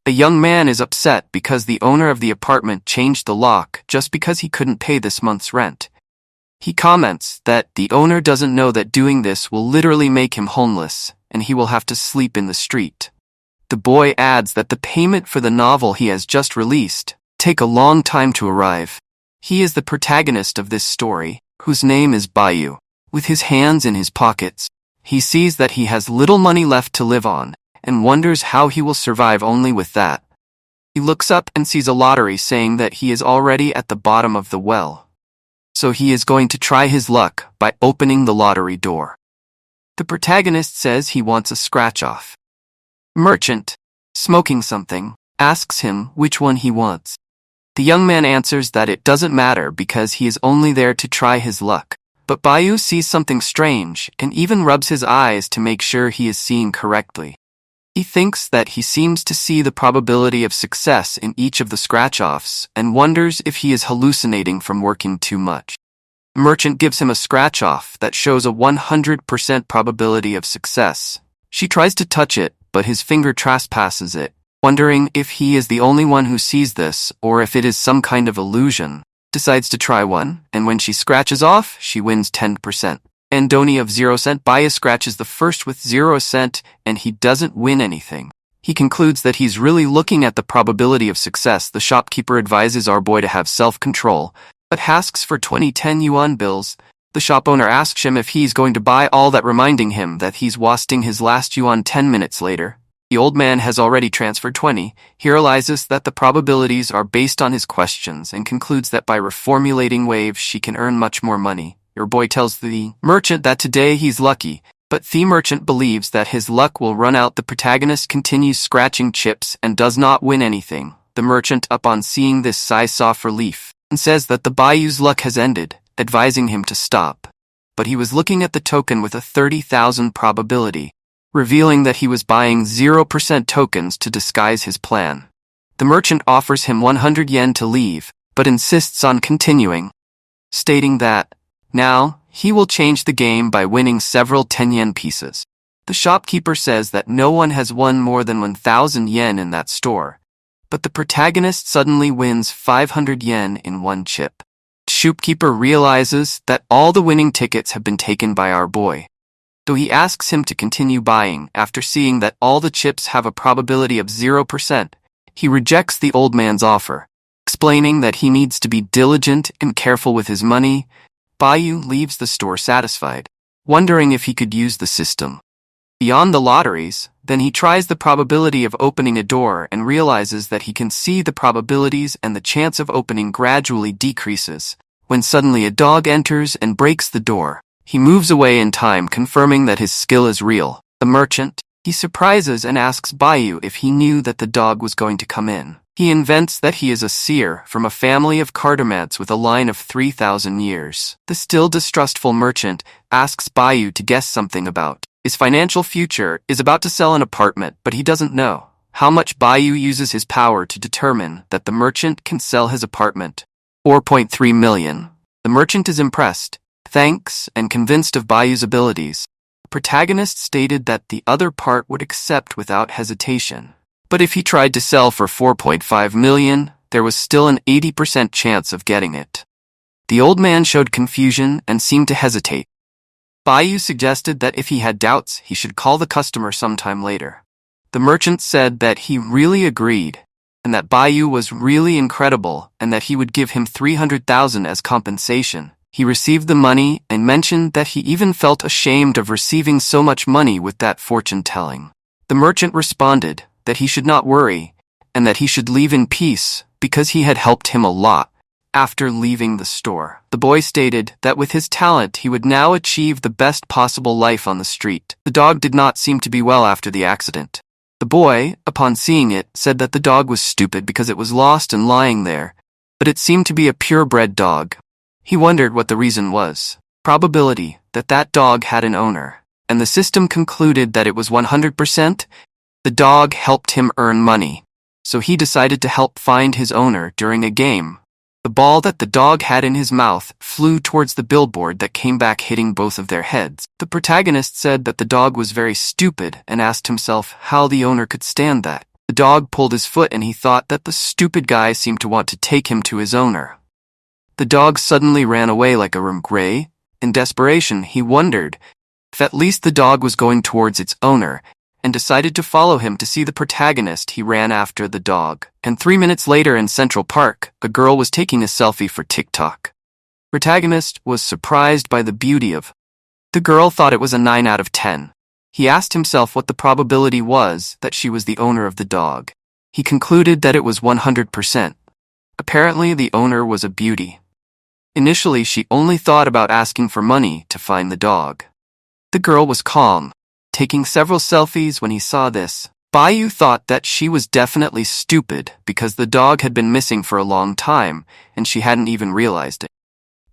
A young man is upset because the owner of the apartment changed the lock just because he couldn't pay this month's rent. He comments that the owner doesn't know that doing this will literally make him homeless, and he will have to sleep in the street. The boy adds that the payment for the novel he has just released take a long time to arrive. He is the protagonist of this story, whose name is Bayu. With his hands in his pockets, he sees that he has little money left to live on, and wonders how he will survive only with that. He looks up and sees a lottery saying that he is already at the bottom of the well. So he is going to try his luck by opening the lottery door. The protagonist says he wants a scratch-off. Merchant, smoking something, asks him which one he wants. The young man answers that it doesn't matter because he is only there to try his luck. But Bayu sees something strange and even rubs his eyes to make sure he is seeing correctly. He thinks that he seems to see the probability of success in each of the scratch-offs and wonders if he is hallucinating from working too much. The merchant gives him a scratch-off that shows a 100% probability of success. She tries to touch it, but his finger trespasses it, wondering if he is the only one who sees this or if it is some kind of illusion. Decides to try one, and when she scratches off, she wins 10%. Andoni of 0 cent. Bayu scratches the first with 0 cent, and he doesn't win anything. He concludes that he's really looking at the probability of success. The shopkeeper advises our boy to have self-control, but asks for 20 10 yuan bills. The shop owner asks him if he's going to buy all that, reminding him that he's wasting his last yuan 10 minutes later. The old man has already transferred 20. He realizes that the probabilities are based on his questions and concludes that by reformulating waves she can earn much more money. Your boy tells the merchant that today he's lucky, but the merchant believes that his luck will run out. The protagonist continues scratching chips and does not win anything. The merchant, upon seeing this, sighs of relief and says that the Bayu's luck has ended, advising him to stop. But he was looking at the token with a 30,000 probability, revealing that he was buying 0% tokens to disguise his plan. The merchant offers him 100 yen to leave, but insists on continuing, stating that now he will change the game by winning several 10 yen pieces. The shopkeeper says that no one has won more than 1,000 yen in that store, but the protagonist suddenly wins 500 yen in one chip. The shopkeeper realizes that all the winning tickets have been taken by our boy, though he asks him to continue buying. After seeing that all the chips have a probability of 0%, he rejects the old man's offer, explaining that he needs to be diligent and careful with his money. Bayu leaves the store satisfied, wondering if he could use the system beyond the lotteries. Then he tries the probability of opening a door and realizes that he can see the probabilities and the chance of opening gradually decreases. When suddenly a dog enters and breaks the door, he moves away in time, confirming that his skill is real. The merchant, he surprises and asks Bayu if he knew that the dog was going to come in. He invents that he is a seer from a family of cardomads with a line of 3,000 years. The still distrustful merchant asks Bayu to guess something about his financial future. Is about to sell an apartment, but he doesn't know how much. Bayu uses his power to determine that the merchant can sell his apartment, 4.3 million. The merchant is impressed, thanks, and convinced of Bayu's abilities. The protagonist stated that the other part would accept without hesitation. But if he tried to sell for 4.5 million, there was still an 80% chance of getting it. The old man showed confusion and seemed to hesitate. Bayu suggested that if he had doubts, he should call the customer sometime later. The merchant said that he really agreed, and that Bayu was really incredible, and that he would give him 300,000 as compensation. He received the money and mentioned that he even felt ashamed of receiving so much money with that fortune-telling. The merchant responded that he should not worry, and that he should leave in peace because he had helped him a lot. After leaving the store, the boy stated that with his talent he would now achieve the best possible life on the street. The dog did not seem to be well after the accident. The boy, upon seeing it, said that the dog was stupid because it was lost and lying there, but it seemed to be a purebred dog. He wondered what the reason was. Probability that that dog had an owner, and the system concluded that it was 100%. The dog helped him earn money, so he decided to help find his owner during a game. The ball that the dog had in his mouth flew towards the billboard that came back, hitting both of their heads. The protagonist said that the dog was very stupid and asked himself how the owner could stand that. The dog pulled his foot and he thought that the stupid guy seemed to want to take him to his owner. The dog suddenly ran away like a rumgray. In desperation, he wondered if at least the dog was going towards its owner, and decided to follow him to see the protagonist. He ran after the dog, and 3 minutes later in Central Park, a girl was taking a selfie for TikTok. Protagonist was surprised by the beauty of the girl, thought it was a 9 out of 10. He asked himself what the probability was that she was the owner of the dog. He concluded that it was 100%. Apparently, the owner was a beauty. Initially, she only thought about asking for money to find the dog. The girl was calm, taking several selfies. When he saw this, Bayu thought that she was definitely stupid because the dog had been missing for a long time and she hadn't even realized it.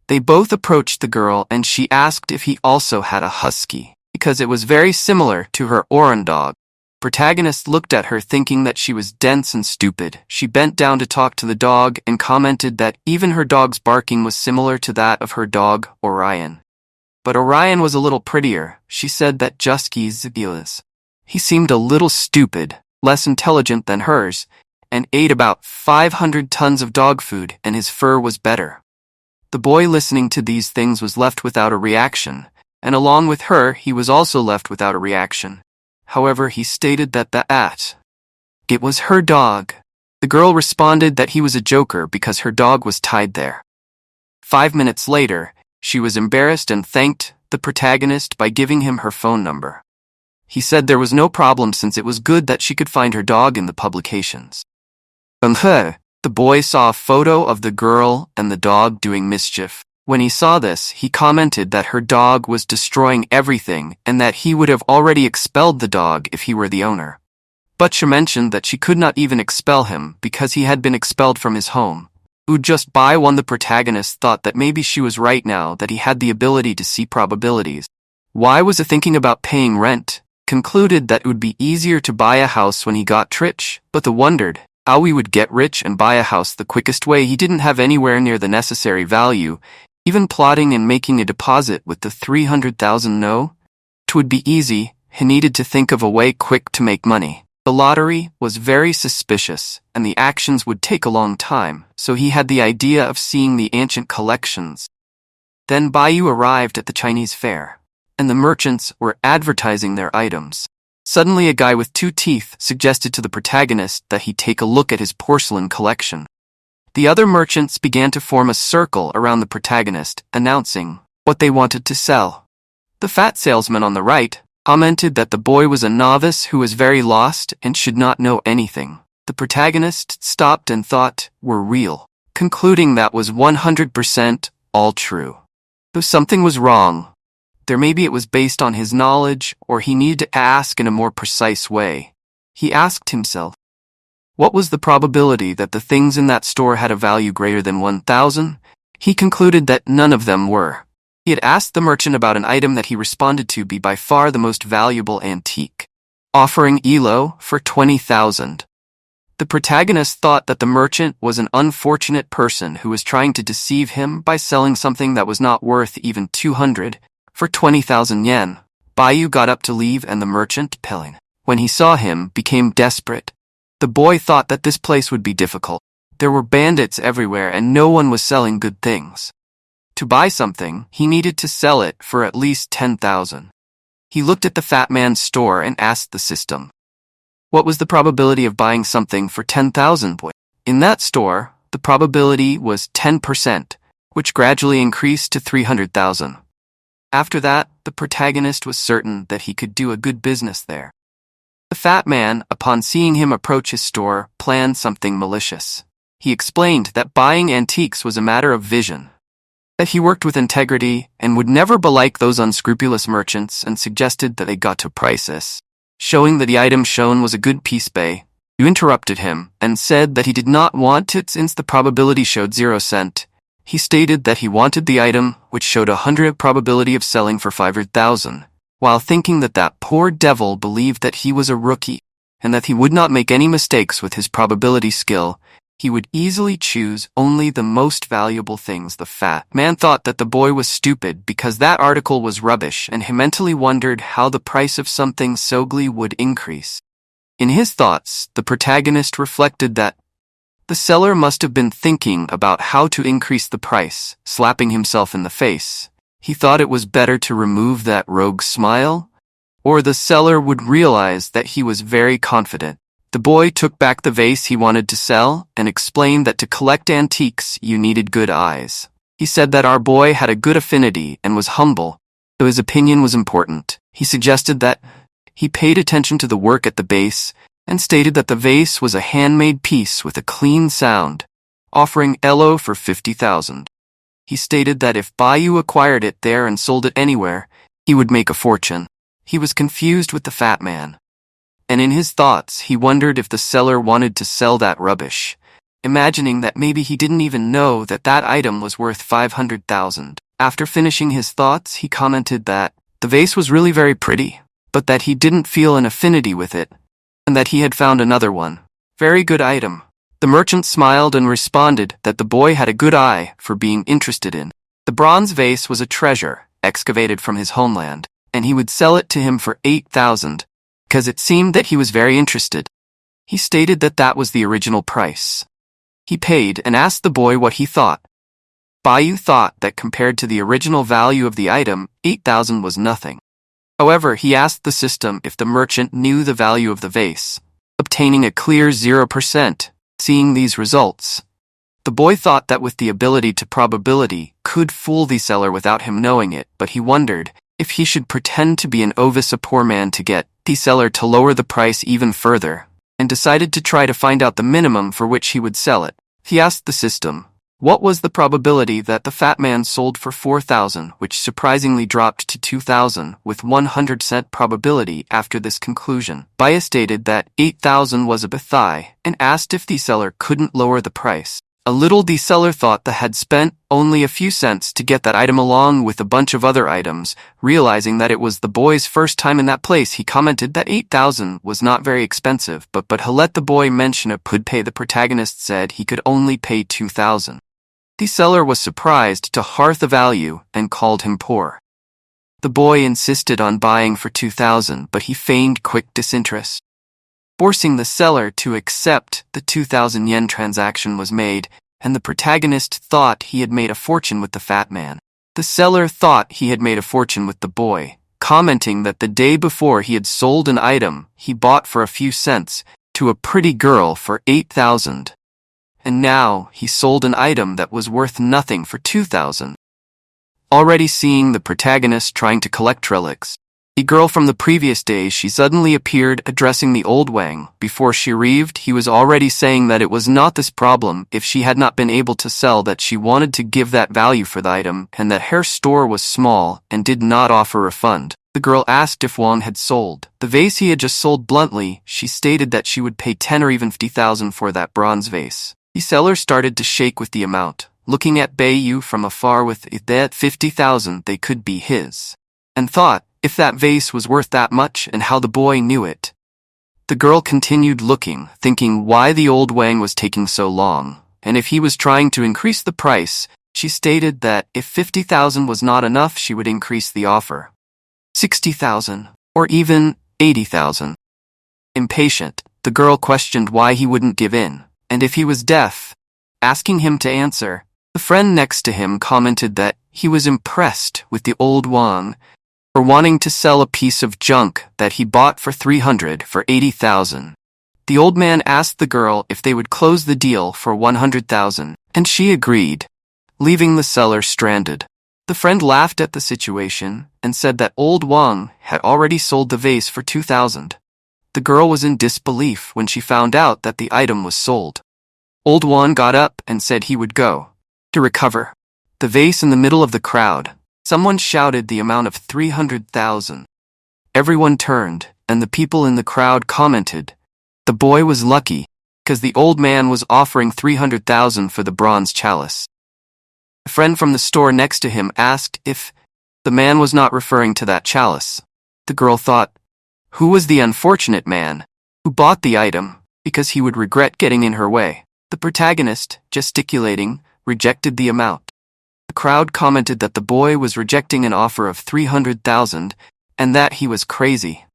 They both approached the girl and she asked if he also had a husky, because it was very similar to her Oran dog. Protagonist looked at her thinking that she was dense and stupid. She bent down to talk to the dog and commented that even her dog's barking was similar to that of her dog, Orion. But Orion was a little prettier. She said that Jusky's Zibilas. He seemed a little stupid, less intelligent than hers, and ate about 500 tons of dog food, and his fur was better. The boy listening to these things was left without a reaction, and along with her he was also left without a reaction. However, he stated that it was her dog. The girl responded that he was a joker because her dog was tied there. 5 minutes later, she was embarrassed and thanked the protagonist by giving him her phone number. He said there was no problem since it was good that she could find her dog in the publications. The boy saw a photo of the girl and the dog doing mischief. When he saw this, he commented that her dog was destroying everything and that he would have already expelled the dog if he were the owner. But she mentioned that she could not even expel him because he had been expelled from his home. Just by one, the protagonist thought that maybe she was right now that he had the ability to see probabilities. Why was he thinking about paying rent? Concluded that it would be easier to buy a house when he got rich, but the wondered how he would get rich and buy a house the quickest way. He didn't have anywhere near the necessary value. Even plotting and making a deposit with the 300,000 no? It would be easy. He needed to think of a way quick to make money. The lottery was very suspicious, and the actions would take a long time, so he had the idea of seeing the ancient collections. Then Bayu arrived at the Chinese fair, and the merchants were advertising their items. Suddenly a guy with 2 teeth suggested to the protagonist that he take a look at his porcelain collection. The other merchants began to form a circle around the protagonist, announcing what they wanted to sell. The fat salesman on the right commented that the boy was a novice who was very lost and should not know anything. The protagonist stopped and thought were real, concluding that was 100% all true. Though something was wrong. There maybe it was based on his knowledge or he needed to ask in a more precise way. He asked himself, what was the probability that the things in that store had a value greater than 1,000? He concluded that none of them were. He had asked the merchant about an item that he responded to be by far the most valuable antique, offering Elo for 20,000. The protagonist thought that the merchant was an unfortunate person who was trying to deceive him by selling something that was not worth even 200 for 20,000 yen. Bayu got up to leave and the merchant, Pelin, when he saw him, became desperate. The boy thought that this place would be difficult. There were bandits everywhere and no one was selling good things. To buy something, he needed to sell it for at least 10,000. He looked at the fat man's store and asked the system, what was the probability of buying something for 10,000? In that store, the probability was 10%, which gradually increased to 300,000. After that, the protagonist was certain that he could do a good business there. The fat man, upon seeing him approach his store, planned something malicious. He explained that buying antiques was a matter of vision, that he worked with integrity and would never be like those unscrupulous merchants, and suggested that they got to prices. Showing that the item shown was a good piece. You interrupted him and said that he did not want it since the probability showed 0 cent. He stated that he wanted the item, which showed 100 probability of selling for 500,000. While thinking that that poor devil believed that he was a rookie, and that he would not make any mistakes with his probability skill, he would easily choose only the most valuable things. The fat man thought that the boy was stupid because that article was rubbish, and he mentally wondered how the price of something so ugly would increase. In his thoughts, the protagonist reflected that the seller must have been thinking about how to increase the price, slapping himself in the face. He thought it was better to remove that rogue smile, or the seller would realize that he was very confident. The boy took back the vase he wanted to sell and explained that to collect antiques you needed good eyes. He said that our boy had a good affinity and was humble, though his opinion was important. He suggested that he paid attention to the work at the base and stated that the vase was a handmade piece with a clean sound, offering Elo for 50,000. He stated that if Bayou acquired it there and sold it anywhere, he would make a fortune. He was confused with the fat man, and in his thoughts he wondered if the seller wanted to sell that rubbish, imagining that maybe he didn't even know that that item was worth 500,000. After finishing his thoughts, he commented that the vase was really very pretty, but that he didn't feel an affinity with it, and that he had found another one. Very good item. The merchant smiled and responded that the boy had a good eye for being interested in. The bronze vase was a treasure, excavated from his homeland, and he would sell it to him for 8,000, because it seemed that he was very interested. He stated that that was the original price. He paid and asked the boy what he thought. Bayou thought that compared to the original value of the item, 8,000 was nothing. However, he asked the system if the merchant knew the value of the vase, obtaining a clear 0%. Seeing these results, the boy thought that with the ability to probability could fool the seller without him knowing it, but he wondered if he should pretend to be an Ovis, a poor man, to get the seller to lower the price even further, and decided to try to find out the minimum for which he would sell it. He asked the system what was the probability that the fat man sold for 4,000, which surprisingly dropped to 2,000 with 100% probability after this conclusion. Bayou stated that 8,000 was a bethai and asked if the seller couldn't lower the price. A little the seller thought that had spent only a few cents to get that item along with a bunch of other items. Realizing that it was the boy's first time in that place, he commented that 8,000 was not very expensive, but he let the boy mention it could pay. The protagonist said he could only pay 2,000. The seller was surprised to hear the value and called him poor. The boy insisted on buying for 2,000, but he feigned quick disinterest. Forcing the seller to accept, the 2,000 yen transaction was made, and the protagonist thought he had made a fortune with the fat man. The seller thought he had made a fortune with the boy, commenting that the day before he had sold an item he bought for a few cents to a pretty girl for 8,000. And now he sold an item that was worth nothing for 2,000. Already seeing the protagonist trying to collect relics, the girl from the previous day, she suddenly appeared addressing the old Wang. Before she arrived, he was already saying that it was not this problem if she had not been able to sell, that she wanted to give that value for the item, and that her store was small and did not offer refund. The girl asked if Wang had sold the vase he had just sold. Bluntly, she stated that she would pay 10 or even 50,000 for that bronze vase. The seller started to shake with the amount, looking at Bayou from afar with that 50,000 they could be his, and thought if that vase was worth that much and how the boy knew it. The girl continued looking, thinking why the old Wang was taking so long, and if he was trying to increase the price. She stated that if 50,000 was not enough, she would increase the offer. 60,000, or even 80,000. Impatient, the girl questioned why he wouldn't give in, and if he was deaf, asking him to answer. The friend next to him commented that he was impressed with the old Wang for wanting to sell a piece of junk that he bought for 300 for 80,000. The old man asked the girl if they would close the deal for 100,000, and she agreed, leaving the seller stranded. The friend laughed at the situation and said that old Wang had already sold the vase for 2,000. The girl was in disbelief when she found out that the item was sold. Old Wang got up and said he would go to recover the vase. In the middle of the crowd, someone shouted the amount of 300,000. Everyone turned, and the people in the crowd commented the boy was lucky, because the old man was offering 300,000 for the bronze chalice. A friend from the store next to him asked if the man was not referring to that chalice. The girl thought, who was the unfortunate man who bought the item because he would regret getting in her way? The protagonist, gesticulating, rejected the amount. The crowd commented that the boy was rejecting an offer of 300,000 and that he was crazy.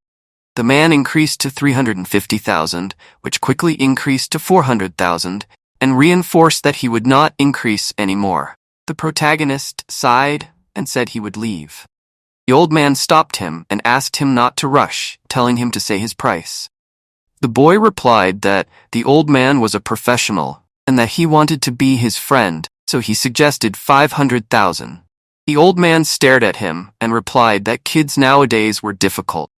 The man increased to 350,000, which quickly increased to 400,000, and reinforced that he would not increase anymore. The protagonist sighed and said he would leave. The old man stopped him and asked him not to rush, telling him to say his price. The boy replied that the old man was a professional and that he wanted to be his friend, so he suggested 500,000. The old man stared at him and replied that kids nowadays were difficult.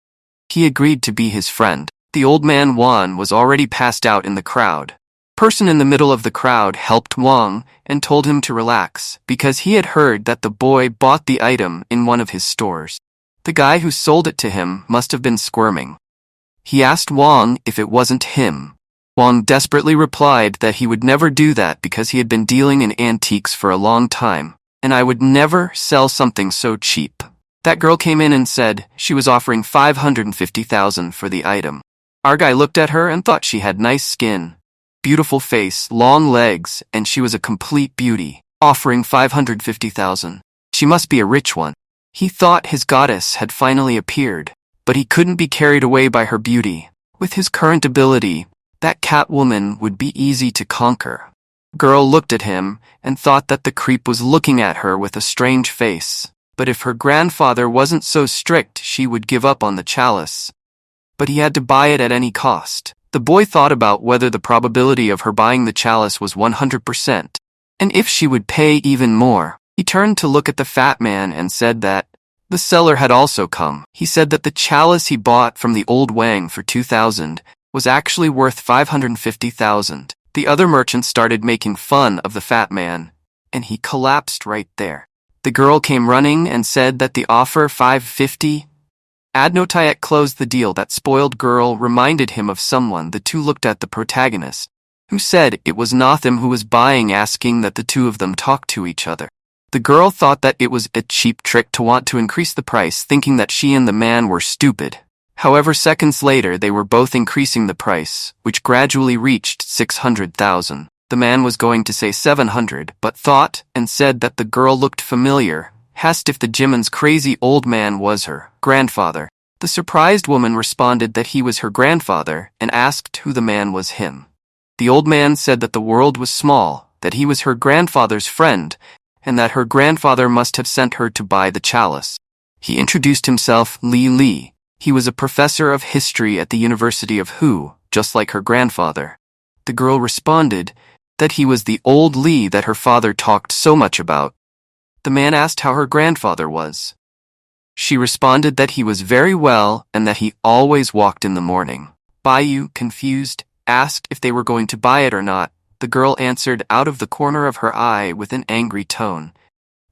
He agreed to be his friend. The old man Juan was already passed out in the crowd. A person in the middle of the crowd helped Wang and told him to relax because he had heard that the boy bought the item in one of his stores. The guy who sold it to him must have been squirming. He asked Wang if it wasn't him. Wang desperately replied that he would never do that because he had been dealing in antiques for a long time, and I would never sell something so cheap. That girl came in and said she was offering 550,000 for the item. Our guy looked at her and thought she had nice skin, beautiful face, long legs, and she was a complete beauty, offering 550,000. She must be a rich one. He thought his goddess had finally appeared, but he couldn't be carried away by her beauty. With his current ability, that Catwoman would be easy to conquer. Girl looked at him and thought that the creep was looking at her with a strange face. But if her grandfather wasn't so strict, she would give up on the chalice. But he had to buy it at any cost. The boy thought about whether the probability of her buying the chalice was 100%, and if she would pay even more. He turned to look at the fat man and said that the seller had also come. He said that the chalice he bought from the old Wang for 2,000 was actually worth 550,000. The other merchants started making fun of the fat man, and he collapsed right there. The girl came running and said that the offer 550. Adnotiak closed the deal. That spoiled girl reminded him of someone. The two looked at the protagonist, who said it was Notham who was buying, asking that the two of them talk to each other. The girl thought that it was a cheap trick to want to increase the price, thinking that she and the man were stupid. However, seconds later they were both increasing the price, which gradually reached 600,000. The man was going to say 700, but thought and said that the girl looked familiar, asked if the Jimin's crazy old man was her grandfather. The surprised woman responded that he was her grandfather and asked who the man was him. The old man said that the world was small, that he was her grandfather's friend, and that her grandfather must have sent her to buy the chalice. He introduced himself Li. He was a professor of history at the University of Hu, just like her grandfather. The girl responded that he was the old Li that her father talked so much about. The man asked how her grandfather was. She responded that he was very well and that he always walked in the morning. Bayu, confused, asked if they were going to buy it or not. The girl answered out of the corner of her eye with an angry tone.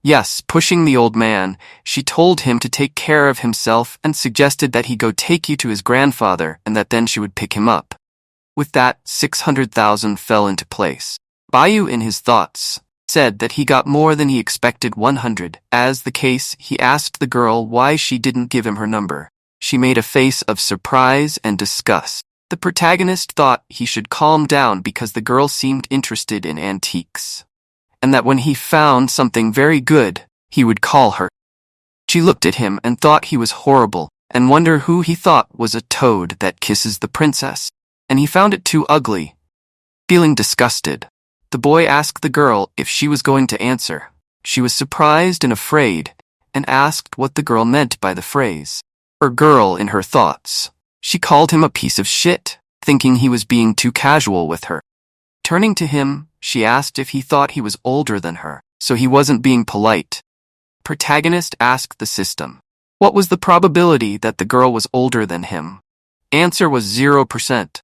Yes, pushing the old man, she told him to take care of himself and suggested that he go take you to his grandfather and that then she would pick him up. With that, 600,000 fell into place. Bayu, in his thoughts, said that he got more than he expected, 100. As the case, he asked the girl why she didn't give him her number. She made a face of surprise and disgust. The protagonist thought he should calm down because the girl seemed interested in antiques, and that when he found something very good, he would call her. She looked at him and thought he was horrible, and wondered who he thought was a toad that kisses the princess. And he found it too ugly. Feeling disgusted, the boy asked the girl if she was going to answer. She was surprised and afraid, and asked what the girl meant by the phrase. Her girl, in her thoughts, she called him a piece of shit, thinking he was being too casual with her. Turning to him, she asked if he thought he was older than her, so he wasn't being polite. Protagonist asked the system, what was the probability that the girl was older than him? Answer was 0%.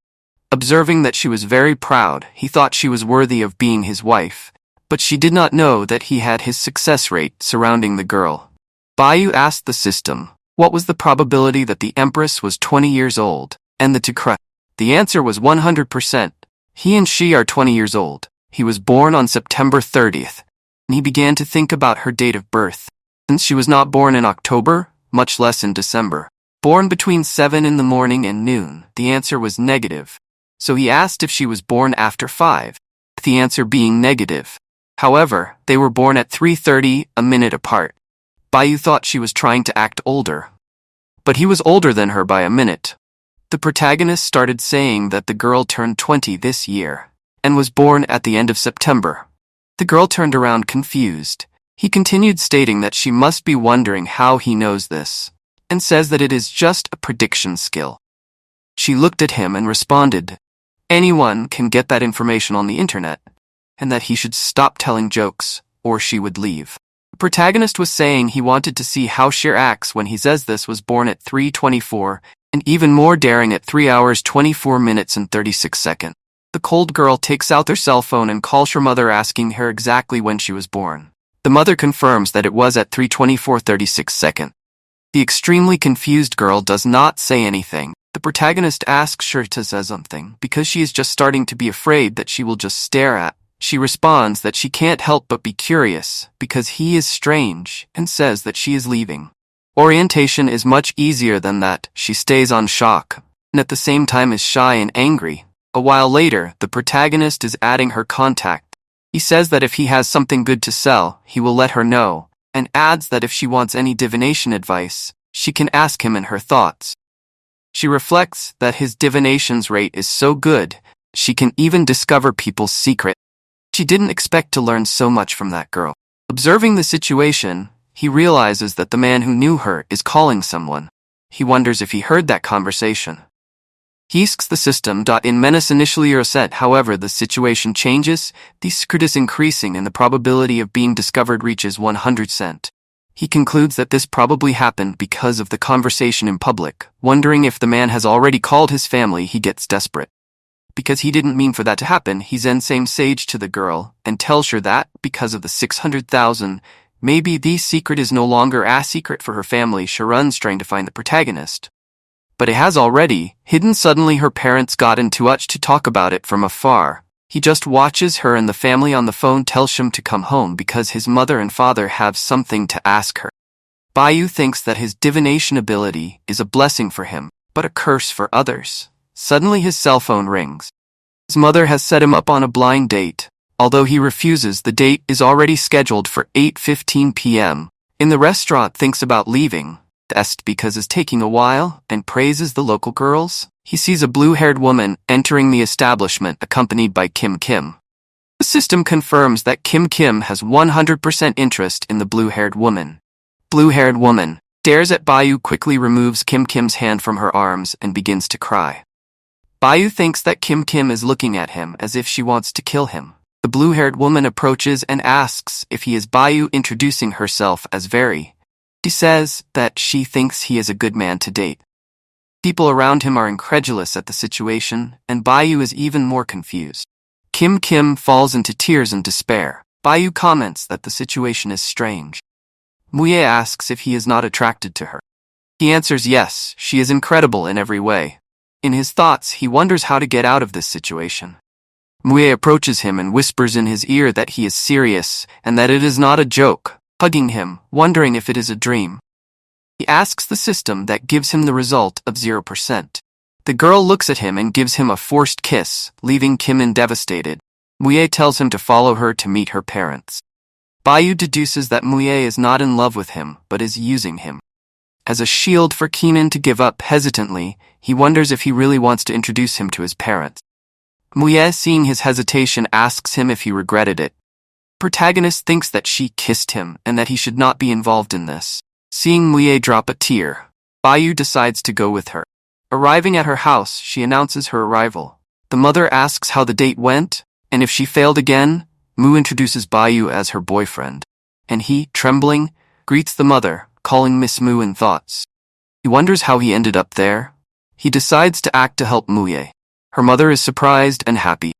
Observing that she was very proud, he thought she was worthy of being his wife, but she did not know that he had his success rate surrounding the girl. Bayu asked the system, what was the probability that the Empress was 20 years old, and the Tikra? The answer was 100%. He and she are 20 years old. He was born on September 30th, and he began to think about her date of birth. Since she was not born in October, much less in December. Born between 7 in the morning and noon, the answer was negative. So he asked if she was born after 5, the answer being negative. However, they were born at 3:30, a minute apart. Bayu thought she was trying to act older, but he was older than her by a minute. The protagonist started saying that the girl turned 20 this year and was born at the end of September. The girl turned around confused. He continued stating that she must be wondering how he knows this, and says that it is just a prediction skill. She looked at him and responded, anyone can get that information on the internet, and that he should stop telling jokes, or she would leave. The protagonist was saying he wanted to see how Shir acts when he says this was born at 3:24, and even more daring at 3 hours 24 minutes and 36 seconds. The cold girl takes out their cell phone and calls her mother asking her exactly when she was born. The mother confirms that it was at 3:24:36 seconds. The extremely confused girl does not say anything. The protagonist asks Shir to say something because she is just starting to be afraid that she will just stare at. She responds that she can't help but be curious because he is strange and says that she is leaving. Orientation is much easier than that. She stays on shock and at the same time is shy and angry. A while later, the protagonist is adding her contact. He says that if he has something good to sell, he will let her know, and adds that if she wants any divination advice, she can ask him in her thoughts. She reflects that his divinations rate is so good, she can even discover people's secret. She didn't expect to learn so much from that girl. Observing the situation, he realizes that the man who knew her is calling someone. He wonders if he heard that conversation. He asks the system. In menace initially are set, however the situation changes, the secret is increasing and the probability of being discovered reaches 100%. He concludes that this probably happened because of the conversation in public. Wondering if the man has already called his family, he gets desperate. Because he didn't mean for that to happen, he sends same sage to the girl and tells her that, because of the 600,000, maybe the secret is no longer a secret for her family. She runs trying to find the protagonist. But it has already hidden. Suddenly her parents got into touch to talk about it from afar. He just watches her and the family on the phone, tells him to come home because his mother and father have something to ask her. Bayu thinks that his divination ability is a blessing for him, but a curse for others. Suddenly his cell phone rings. His mother has set him up on a blind date. Although he refuses, the date is already scheduled for 8:15 p.m. In the restaurant, thinks about leaving, because it's taking a while, and praises the local girls. He sees a blue-haired woman entering the establishment accompanied by Kim Kim. The system confirms that Kim Kim has 100% interest in the blue-haired woman. Blue-haired woman stares at Bayu, quickly removes Kim Kim's hand from her arms and begins to cry. Bayu thinks that Kim Kim is looking at him as if she wants to kill him. The blue-haired woman approaches and asks if he is Bayu, introducing herself as Very. She says that she thinks he is a good man to date. People around him are incredulous at the situation, and Bayu is even more confused. Kim Kim falls into tears and despair. Bayu comments that the situation is strange. Muye asks if he is not attracted to her. He answers yes, she is incredible in every way. In his thoughts, he wonders how to get out of this situation. Muye approaches him and whispers in his ear that he is serious and that it is not a joke, hugging him, wondering if it is a dream. He asks the system that gives him the result of 0%. The girl looks at him and gives him a forced kiss, leaving Kim devastated. Muye tells him to follow her to meet her parents. Bayu deduces that Muye is not in love with him, but is using him as a shield for Kim to give up. Hesitantly, he wonders if he really wants to introduce him to his parents. Muye, seeing his hesitation, asks him if he regretted it. Protagonist thinks that she kissed him and that he should not be involved in this. Seeing Muye drop a tear, Bayu decides to go with her. Arriving at her house, she announces her arrival. The mother asks how the date went, and if she failed again. Mu introduces Bayu as her boyfriend, and he, trembling, greets the mother, calling Miss Mu in thoughts. He wonders how he ended up there. He decides to act to help Muye. Her mother is surprised and happy.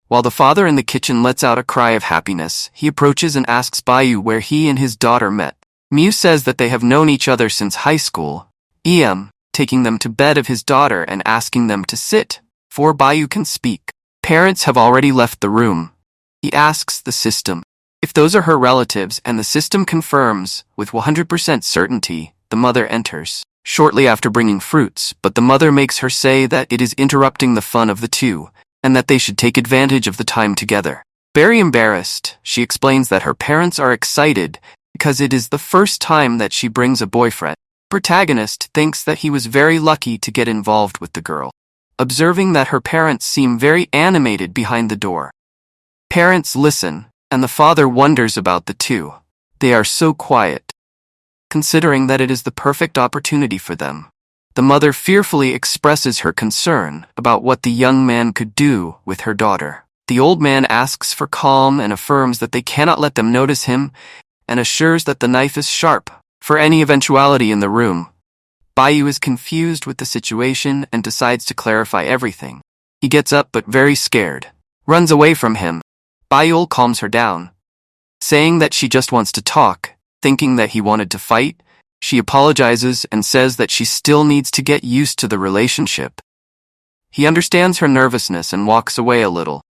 While the father in the kitchen lets out a cry of happiness, he approaches and asks Bayu where he and his daughter met. Miu says that they have known each other since high school. Taking them to bed of his daughter and asking them to sit, before Bayu can speak. Parents have already left the room. He asks the system if those are her relatives, and the system confirms, with 100% certainty. The mother enters, shortly after bringing fruits, but the mother makes her say that it is interrupting the fun of the two, and that they should take advantage of the time together. Very embarrassed, she explains that her parents are excited because it is the first time that she brings a boyfriend. Protagonist thinks that he was very lucky to get involved with the girl, observing that her parents seem very animated behind the door. Parents listen, and the father wonders about the two. They are so quiet, considering that it is the perfect opportunity for them. The mother fearfully expresses her concern about what the young man could do with her daughter. The old man asks for calm and affirms that they cannot let them notice him, and assures that the knife is sharp for any eventuality in the room. Bayu is confused with the situation and decides to clarify everything. He gets up but very scared, runs away from him. Bayul calms her down, saying that she just wants to talk. Thinking that he wanted to fight, she apologizes and says that she still needs to get used to the relationship. He understands her nervousness and walks away a little,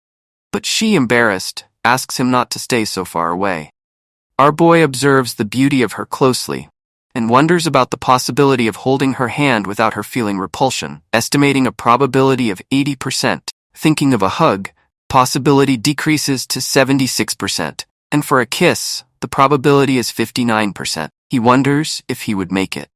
but she, embarrassed, asks him not to stay so far away. Our boy observes the beauty of her closely and wonders about the possibility of holding her hand without her feeling repulsion, estimating a probability of 80%. Thinking of a hug, possibility decreases to 76%, and for a kiss, the probability is 59%. He wonders if he would make it,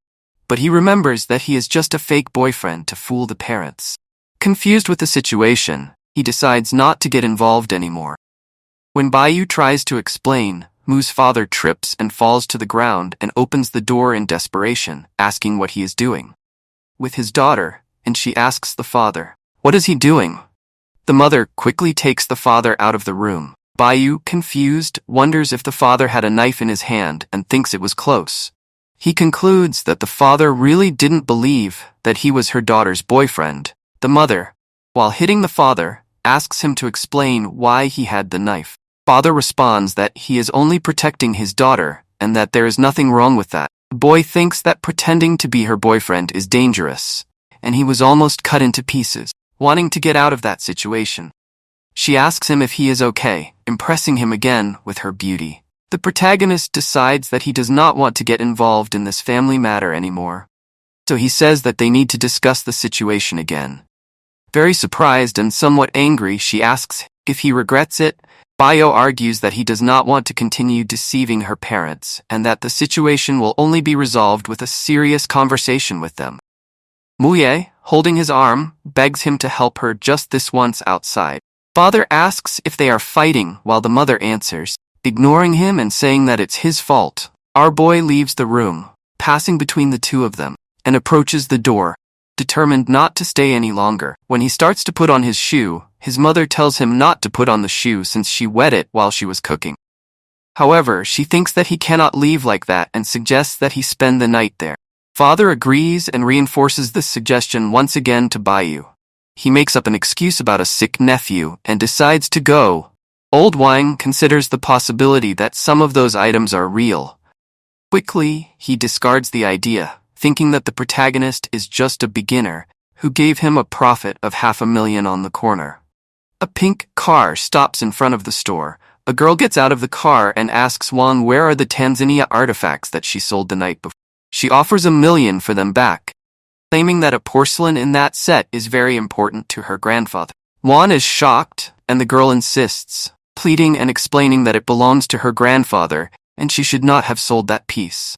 but he remembers that he is just a fake boyfriend to fool the parents. Confused with the situation, he decides not to get involved anymore. When Bayu tries to explain, Mu's father trips and falls to the ground and opens the door in desperation, asking what he is doing with his daughter, and she asks the father, "What is he doing?" The mother quickly takes the father out of the room. Bayu, confused, wonders if the father had a knife in his hand and thinks it was close. He concludes that the father really didn't believe that he was her daughter's boyfriend. The mother, while hitting the father, asks him to explain why he had the knife. Father responds that he is only protecting his daughter and that there is nothing wrong with that. The boy thinks that pretending to be her boyfriend is dangerous, and he was almost cut into pieces, wanting to get out of that situation. She asks him if he is okay, impressing him again with her beauty. The protagonist decides that he does not want to get involved in this family matter anymore, so he says that they need to discuss the situation again. Very surprised and somewhat angry, she asks if he regrets it. Bayo argues that he does not want to continue deceiving her parents and that the situation will only be resolved with a serious conversation with them. Muye, holding his arm, begs him to help her just this once outside. Father asks if they are fighting while the mother answers, ignoring him and saying that it's his fault. Our boy leaves the room, passing between the two of them, and approaches the door, determined not to stay any longer. When he starts to put on his shoe, his mother tells him not to put on the shoe since she wet it while she was cooking. However, she thinks that he cannot leave like that and suggests that he spend the night there. Father agrees and reinforces this suggestion once again to Bayu. He makes up an excuse about a sick nephew and decides to go. Old Wang considers the possibility that some of those items are real. Quickly, he discards the idea, thinking that the protagonist is just a beginner who gave him a profit of $500,000 on the corner. A pink car stops in front of the store. A girl gets out of the car and asks Wang where are the Tanzania artifacts that she sold the night before. She offers $1 million for them back, claiming that a porcelain in that set is very important to her grandfather. Juan is shocked, and the girl insists, pleading and explaining that it belongs to her grandfather, and she should not have sold that piece.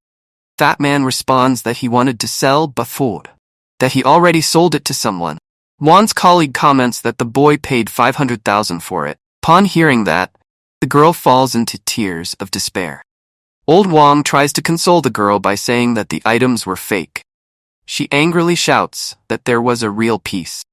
Fat Man responds that he wanted to sell before, that he already sold it to someone. Juan's colleague comments that the boy paid $500,000 for it. Upon hearing that, the girl falls into tears of despair. Old Wang tries to console the girl by saying that the items were fake. She angrily shouts that there was a real piece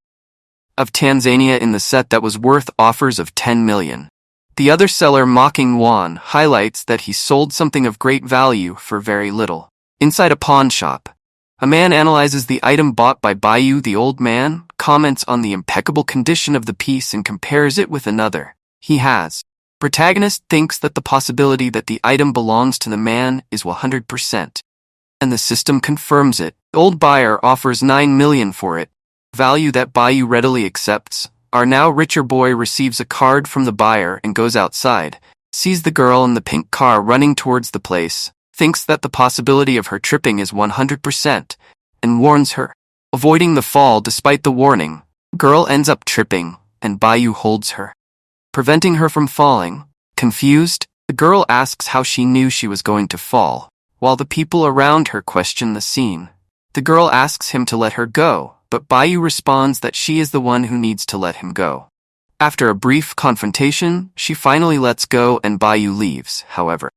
of Tanzania in the set that was worth offers of $10 million. The other seller, mocking Juan, highlights that he sold something of great value for very little. Inside a pawn shop, a man analyzes the item bought by Bayu. The old man comments on the impeccable condition of the piece and compares it with another he has. Protagonist thinks that the possibility that the item belongs to the man is 100%, and the system confirms it. The old buyer offers $9 million for it, value that Bayu readily accepts. Our now richer boy receives a card from the buyer and goes outside, sees the girl in the pink car running towards the place, thinks that the possibility of her tripping is 100%, and warns her. Avoiding the fall despite the warning, girl ends up tripping, and Bayu holds her, preventing her from falling. Confused, the girl asks how she knew she was going to fall. while the people around her question the scene. The girl asks him to let her go, but Bayu responds that she is the one who needs to let him go. After a brief confrontation, she finally lets go and Bayu leaves, however.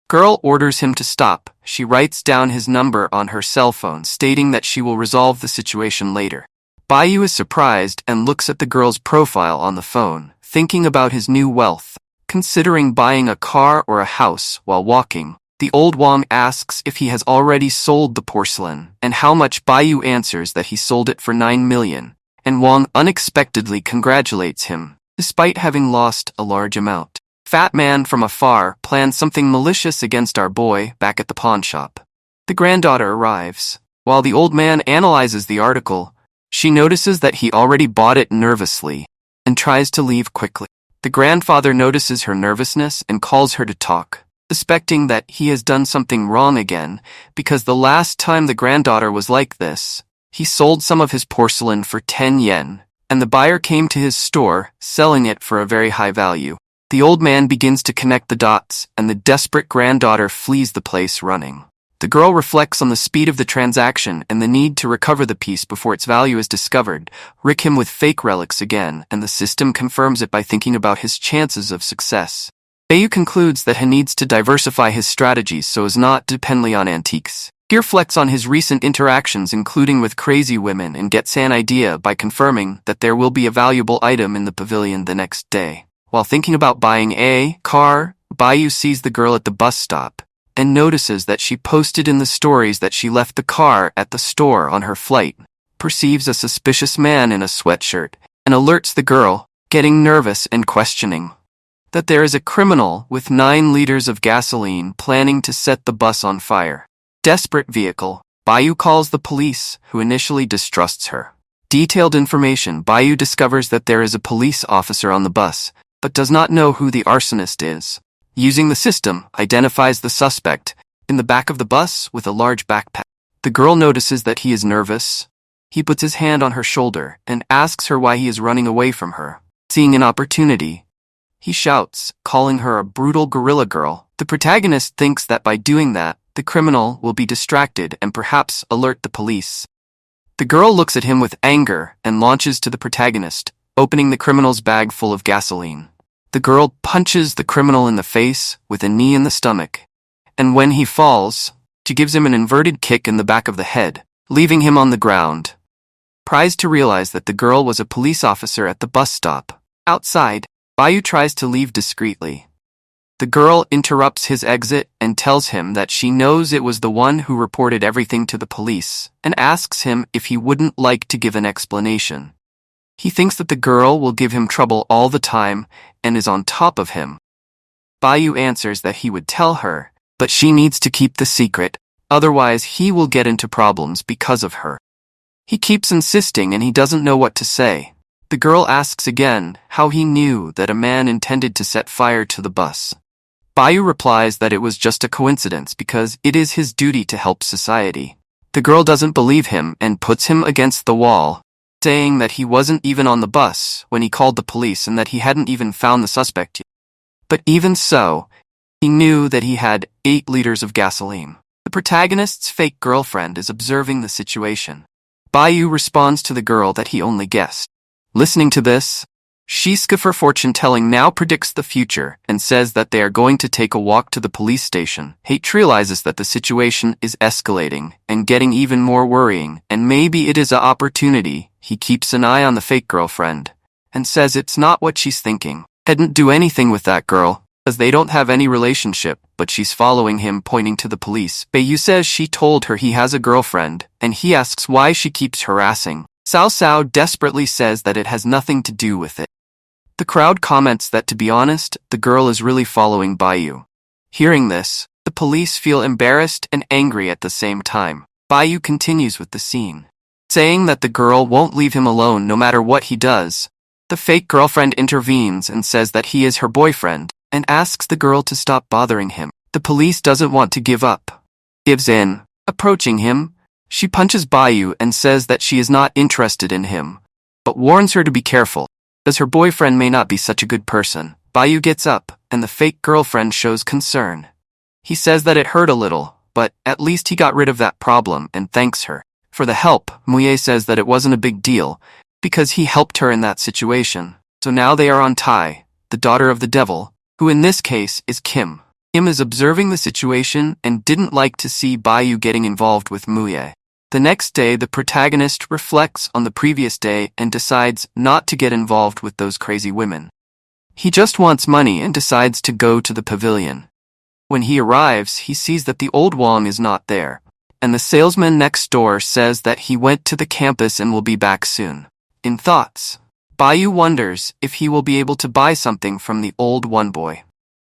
Girl orders him to stop. She writes down his number on her cell phone, stating that she will resolve the situation later. Bayu is surprised and looks at the girl's profile on the phone, thinking about his new wealth. Considering buying a car or a house while walking, the old Wang asks if he has already sold the porcelain, and how much. Bayu answers that he sold it for 9 million, and Wang unexpectedly congratulates him, despite having lost a large amount. Fat man from afar plans something malicious against our boy back at the pawn shop. The granddaughter arrives. While the old man analyzes the article, she notices that he already bought it nervously and tries to leave quickly. The grandfather notices her nervousness and calls her to talk, suspecting that he has done something wrong again, because the last time the granddaughter was like this, he sold some of his porcelain for 10 yen, and the buyer came to his store, selling it for a very high value. The old man begins to connect the dots, and the desperate granddaughter flees the place running. The girl reflects on the speed of the transaction and the need to recover the piece before its value is discovered, rig him with fake relics again, and the system confirms it by thinking about his chances of success. Bayu concludes that he needs to diversify his strategies so as not to depend on antiques. He reflects on his recent interactions, including with crazy women, and gets an idea by confirming that there will be a valuable item in the pavilion the next day. While thinking about buying a car, Bayu sees the girl at the bus stop and notices that she posted in the stories that she left the car at the store on her flight, perceives a suspicious man in a sweatshirt, and alerts the girl, getting nervous and questioning, that there is a criminal with 9 liters of gasoline planning to set the bus on fire. Desperate vehicle, Bayu calls the police, who initially distrusts her. Detailed information, Bayu discovers that there is a police officer on the bus, but does not know who the arsonist is. Using the system, identifies the suspect in the back of the bus with a large backpack. The girl notices that he is nervous. He puts his hand on her shoulder and asks her why he is running away from her. Seeing an opportunity, he shouts, calling her a brutal gorilla girl. The protagonist thinks that by doing that, the criminal will be distracted and perhaps alert the police. The girl looks at him with anger and launches to the protagonist, opening the criminal's bag full of gasoline. The girl punches the criminal in the face with a knee in the stomach, and when he falls, she gives him an inverted kick in the back of the head, leaving him on the ground. Surprised to realize that the girl was a police officer at the bus stop. Outside, Bayu tries to leave discreetly. The girl interrupts his exit and tells him that she knows it was the one who reported everything to the police, and asks him if he wouldn't like to give an explanation. He thinks that the girl will give him trouble all the time and is on top of him. Bayu answers that he would tell her, but she needs to keep the secret, otherwise he will get into problems because of her. He keeps insisting and he doesn't know what to say. The girl asks again how he knew that a man intended to set fire to the bus. Bayu replies that it was just a coincidence because it is his duty to help society. The girl doesn't believe him and puts him against the wall, saying that he wasn't even on the bus when he called the police and that he hadn't even found the suspect yet. But even so, he knew that he had 8 liters of gasoline. The protagonist's fake girlfriend is observing the situation. Bayu responds to the girl that he only guessed. Listening to this, Shizuka for fortune-telling now predicts the future and says that they are going to take a walk to the police station. Hate realizes that the situation is escalating and getting even more worrying, and maybe it is an opportunity. He keeps an eye on the fake girlfriend and says it's not what she's thinking. Hadn't do anything with that girl, as they don't have any relationship, but she's following him, pointing to the police. Bayu says she told her he has a girlfriend, and he asks why she keeps harassing. Cao desperately says that it has nothing to do with it. The crowd comments that, to be honest, the girl is really following Bayu. Hearing this, the police feel embarrassed and angry at the same time. Bayu continues with the scene, saying that the girl won't leave him alone no matter what he does. The fake girlfriend intervenes and says that he is her boyfriend, and asks the girl to stop bothering him. The police doesn't want to give up. Gives in. Approaching him, she punches Bayu and says that she is not interested in him, but warns her to be careful, as her boyfriend may not be such a good person. Bayu gets up, and the fake girlfriend shows concern. He says that it hurt a little, but at least he got rid of that problem and thanks her for the help. Muye says that it wasn't a big deal because he helped her in that situation. So now they are on Tai, the daughter of the devil, who in this case is Kim. Kim is observing the situation and didn't like to see Bayu getting involved with Muye. The next day, the protagonist reflects on the previous day and decides not to get involved with those crazy women. He just wants money and decides to go to the pavilion. When he arrives, he sees that the old Wang is not there, and the salesman next door says that he went to the campus and will be back soon. In thoughts, Bayu wonders if he will be able to buy something from the old one boy.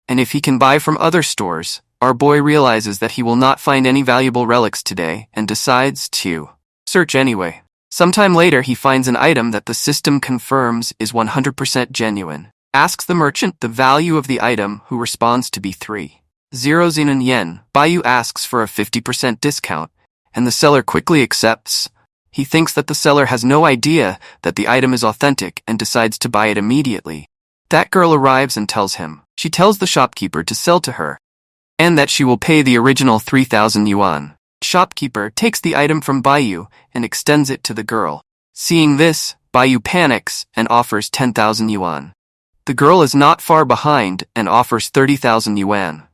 And if he can buy from other stores, our boy realizes that he will not find any valuable relics today and decides to search anyway. Sometime later, he finds an item that the system confirms is 100% genuine. Asks the merchant the value of the item, who responds to be 3,000 yen. Bayu asks for a 50% discount, and the seller quickly accepts. He thinks that the seller has no idea that the item is authentic and decides to buy it immediately. That girl arrives and tells him. She tells the shopkeeper to sell to her, and that she will pay the original 3,000 yuan. Shopkeeper takes the item from Bayu and extends it to the girl. Seeing this, Bayu panics and offers 10,000 yuan. The girl is not far behind and offers 30,000 yuan.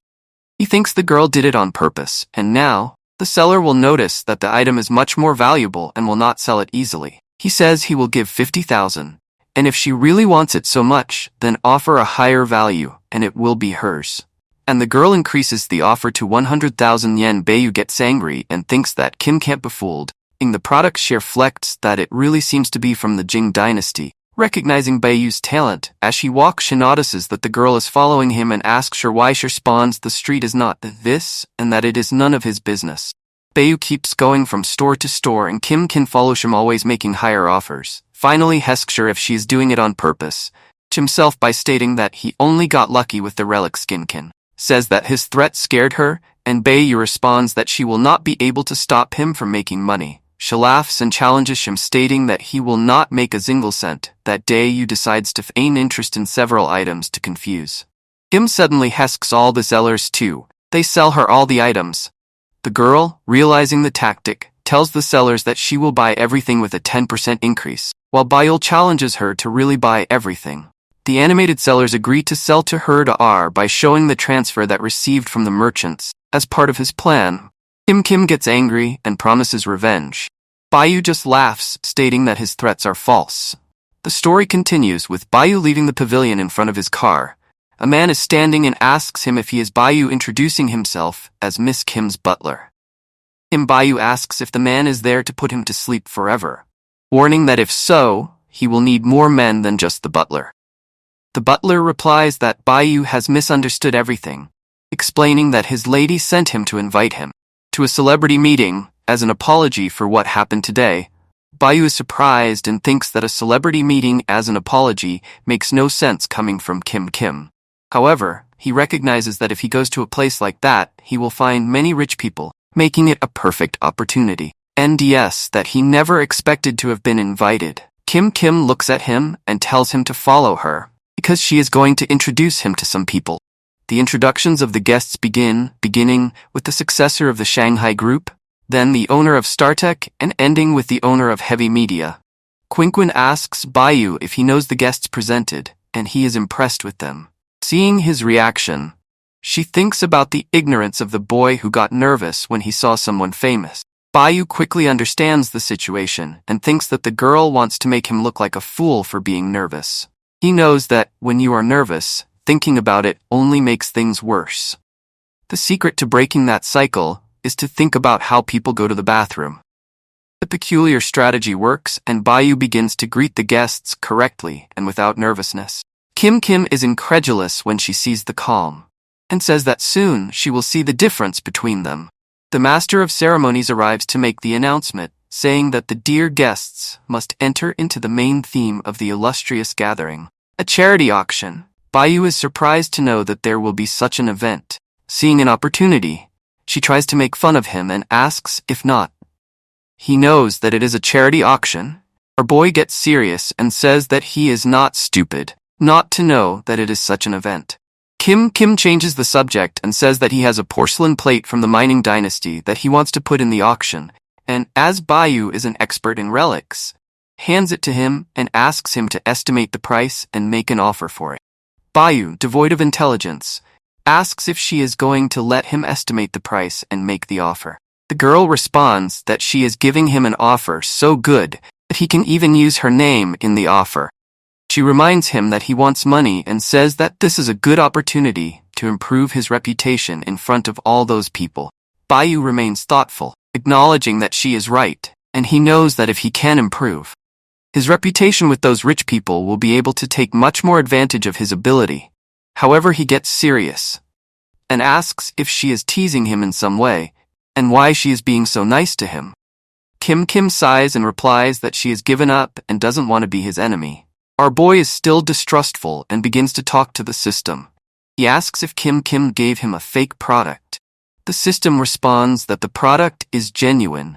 He thinks the girl did it on purpose, and now, the seller will notice that the item is much more valuable and will not sell it easily. He says he will give 50,000, and if she really wants it so much, then offer a higher value, and it will be hers. And the girl increases the offer to 100,000 yen. Bayu gets angry and thinks that Kim can't be fooled. The product she reflects that it really seems to be from the Jing dynasty. Recognizing Bayu's talent, as she walks, she notices that the girl is following him and asks her why. She responds the street is not this, and that it is none of his business. Bayu keeps going from store to store and Kim can follow him, always making higher offers. Finally asks her if she is doing it on purpose, himself by stating that he only got lucky with the relic skinkin. Says that his threat scared her, and Bayu responds that she will not be able to stop him from making money. She laughs and challenges him, stating that he will not make a single cent. That day, Yu decides to feign interest in several items to confuse. Kim suddenly asks all the sellers too. They sell her all the items. The girl, realizing the tactic, tells the sellers that she will buy everything with a 10% increase, while Bayu challenges her to really buy everything. The animated sellers agree to sell to her to R by showing the transfer that received from the merchants. As part of his plan, Kim gets angry and promises revenge. Bayu just laughs, stating that his threats are false. The story continues with Bayu leaving the pavilion in front of his car. A man is standing and asks him if he is Bayu, introducing himself as Miss Kim's butler. Bayu asks if the man is there to put him to sleep forever, warning that if so, he will need more men than just the butler. The butler replies that Bayu has misunderstood everything, explaining that his lady sent him to invite him to a celebrity meeting as an apology for what happened today. Bayu is surprised and thinks that a celebrity meeting as an apology makes no sense coming from Kim. However, he recognizes that if he goes to a place like that, he will find many rich people, making it a perfect opportunity. NDS that he never expected to have been invited. Kim looks at him and tells him to follow her, because she is going to introduce him to some people. The introductions of the guests beginning with the successor of the Shanghai group, then the owner of StarTech, and ending with the owner of Heavy Media. Quinquin asks Bayu if he knows the guests presented, and he is impressed with them. Seeing his reaction, she thinks about the ignorance of the boy who got nervous when he saw someone famous. Bayu quickly understands the situation and thinks that the girl wants to make him look like a fool for being nervous. He knows that when you are nervous, thinking about it only makes things worse. The secret to breaking that cycle is to think about how people go to the bathroom. The peculiar strategy works, and Bayu begins to greet the guests correctly and without nervousness. Kim is incredulous when she sees the calm, and says that soon she will see the difference between them. The master of ceremonies arrives to make the announcement, saying that the dear guests must enter into the main theme of the illustrious gathering, a charity auction. Bayu is surprised to know that there will be such an event. Seeing an opportunity, she tries to make fun of him and asks if not. He knows that it is a charity auction. Our boy gets serious and says that he is not stupid not to know that it is such an event. Kim changes the subject and says that he has a porcelain plate from the mining dynasty that he wants to put in the auction, and as Bayu is an expert in relics, hands it to him and asks him to estimate the price and make an offer for it. Bayu, devoid of intelligence, asks if she is going to let him estimate the price and make the offer. The girl responds that she is giving him an offer so good that he can even use her name in the offer. She reminds him that he wants money and says that this is a good opportunity to improve his reputation in front of all those people. Bayu remains thoughtful, acknowledging that she is right, and he knows that if he can improve his reputation with those rich people, will be able to take much more advantage of his ability. However, he gets serious and asks if she is teasing him in some way and why she is being so nice to him. Kim sighs and replies that she has given up and doesn't want to be his enemy. Our boy is still distrustful and begins to talk to the system. He asks if Kim gave him a fake product. The system responds that the product is genuine,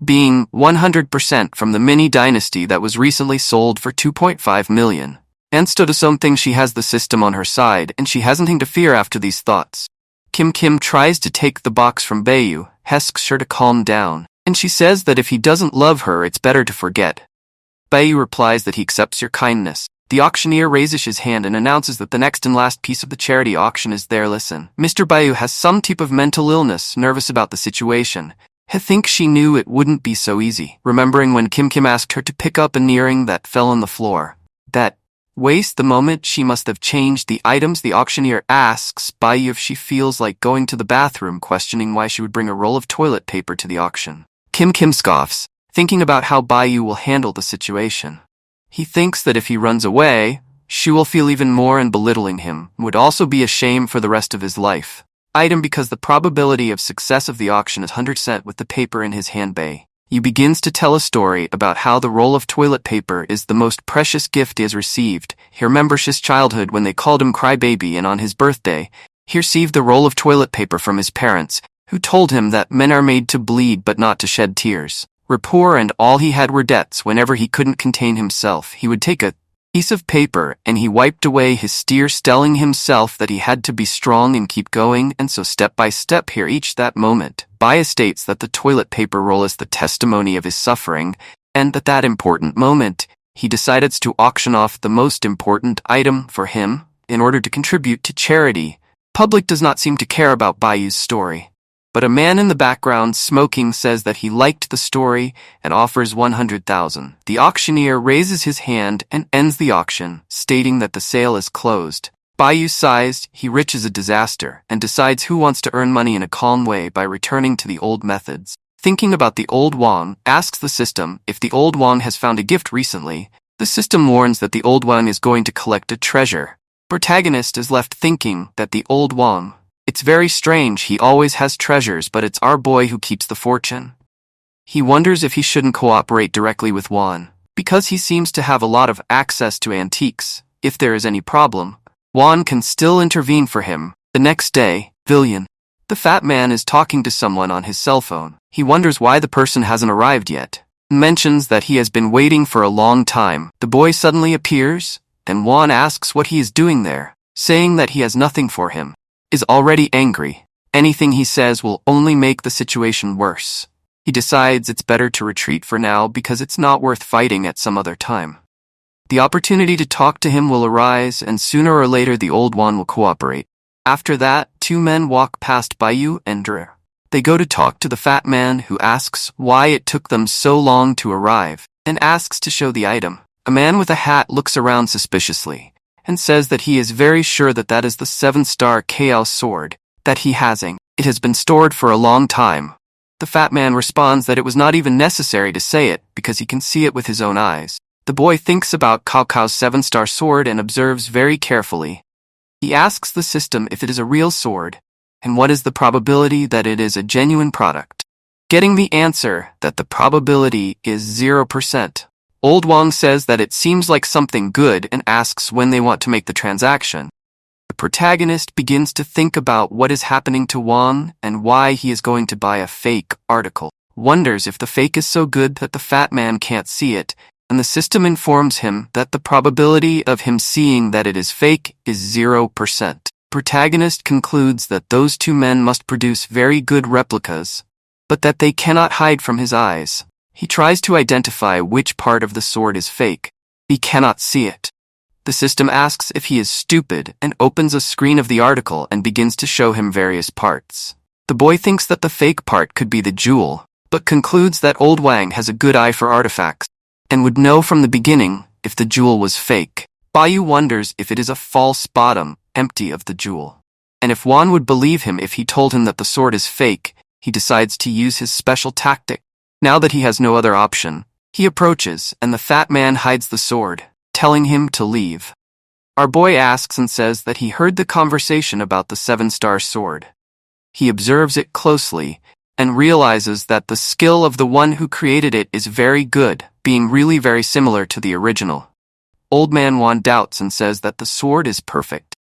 being 100% from the mini dynasty that was recently sold for 2.5 million. And Stodasome thinks she has the system on her side and she has nothing to fear after these thoughts. Kim tries to take the box from Bayu, asks her to calm down, and she says that if he doesn't love her, it's better to forget. Bayu replies that he accepts your kindness. The auctioneer raises his hand and announces that the next and last piece of the charity auction is there. Listen, Mr. Bayu has some type of mental illness, nervous about the situation. I think she knew it wouldn't be so easy, remembering when Kim asked her to pick up an earring that fell on the floor. That waste the moment she must have changed the items. The auctioneer asks Bayu if she feels like going to the bathroom, questioning why she would bring a roll of toilet paper to the auction. Kim scoffs, thinking about how Bayu will handle the situation. He thinks that if he runs away, she will feel even more, and belittling him would also be a shame for the rest of his life. Item because the probability of success of the auction is 100% with the paper in his hand. Bayu begins to tell a story about how the roll of toilet paper is the most precious gift he has received. He remembers his childhood when they called him Crybaby, and on his birthday, he received the roll of toilet paper from his parents, who told him that men are made to bleed but not to shed tears. Were poor and all he had were debts. Whenever he couldn't contain himself, he would take a piece of paper and he wiped away his tears, telling himself that he had to be strong and keep going, and so step by step here each that moment. Bayu states that the toilet paper roll is the testimony of his suffering, and that important moment, he decides to auction off the most important item for him in order to contribute to charity. Public does not seem to care about Bayu's story. But a man in the background smoking says that he liked the story and offers 100,000. The auctioneer raises his hand and ends the auction, stating that the sale is closed. Bayu sighs, he rich is a disaster, and decides who wants to earn money in a calm way by returning to the old methods. Thinking about the old Wang, asks the system if the old Wang has found a gift recently. The system warns that the old Wang is going to collect a treasure. Protagonist is left thinking that the old Wang, it's very strange, he always has treasures, but it's our boy who keeps the fortune. He wonders if he shouldn't cooperate directly with Juan, because he seems to have a lot of access to antiques. If there is any problem, Juan can still intervene for him. The next day, Villian, the fat man, is talking to someone on his cell phone. He wonders why the person hasn't arrived yet. Mentions that he has been waiting for a long time. The boy suddenly appears, and Juan asks what he is doing there, saying that he has nothing for him. Is already angry. Anything he says will only make the situation worse. He decides it's better to retreat for now because it's not worth fighting at some other time. The opportunity to talk to him will arise, and sooner or later the old one will cooperate. After that, two men walk past Bayu and Drer. They go to talk to the fat man, who asks why it took them so long to arrive, and asks to show the item. A man with a hat looks around suspiciously and says that he is very sure that that is the 7-star Chaos sword that he hasing. It has been stored for a long time. The fat man responds that it was not even necessary to say it because he can see it with his own eyes. The boy thinks about Cao Cao's 7-star sword and observes very carefully. He asks the system if it is a real sword, and what is the probability that it is a genuine product. Getting the answer that the probability is 0%. Old Wang says that it seems like something good and asks when they want to make the transaction. The protagonist begins to think about what is happening to Wang and why he is going to buy a fake article. Wonders if the fake is so good that the fat man can't see it, and the system informs him that the probability of him seeing that it is fake is 0%. Protagonist concludes that those two men must produce very good replicas, but that they cannot hide from his eyes. He tries to identify which part of the sword is fake. He cannot see it. The system asks if he is stupid and opens a screen of the article and begins to show him various parts. The boy thinks that the fake part could be the jewel, but concludes that old Wang has a good eye for artifacts and would know from the beginning if the jewel was fake. Bayu wonders if it is a false bottom, empty of the jewel. And if Wan would believe him if he told him that the sword is fake, he decides to use his special tactic. Now that he has no other option, he approaches and the fat man hides the sword, telling him to leave. Our boy asks and says that he heard the conversation about the 7-star sword. He observes it closely and realizes that the skill of the one who created it is very good, being really very similar to the original. Old Man Wan doubts and says that the sword is perfect.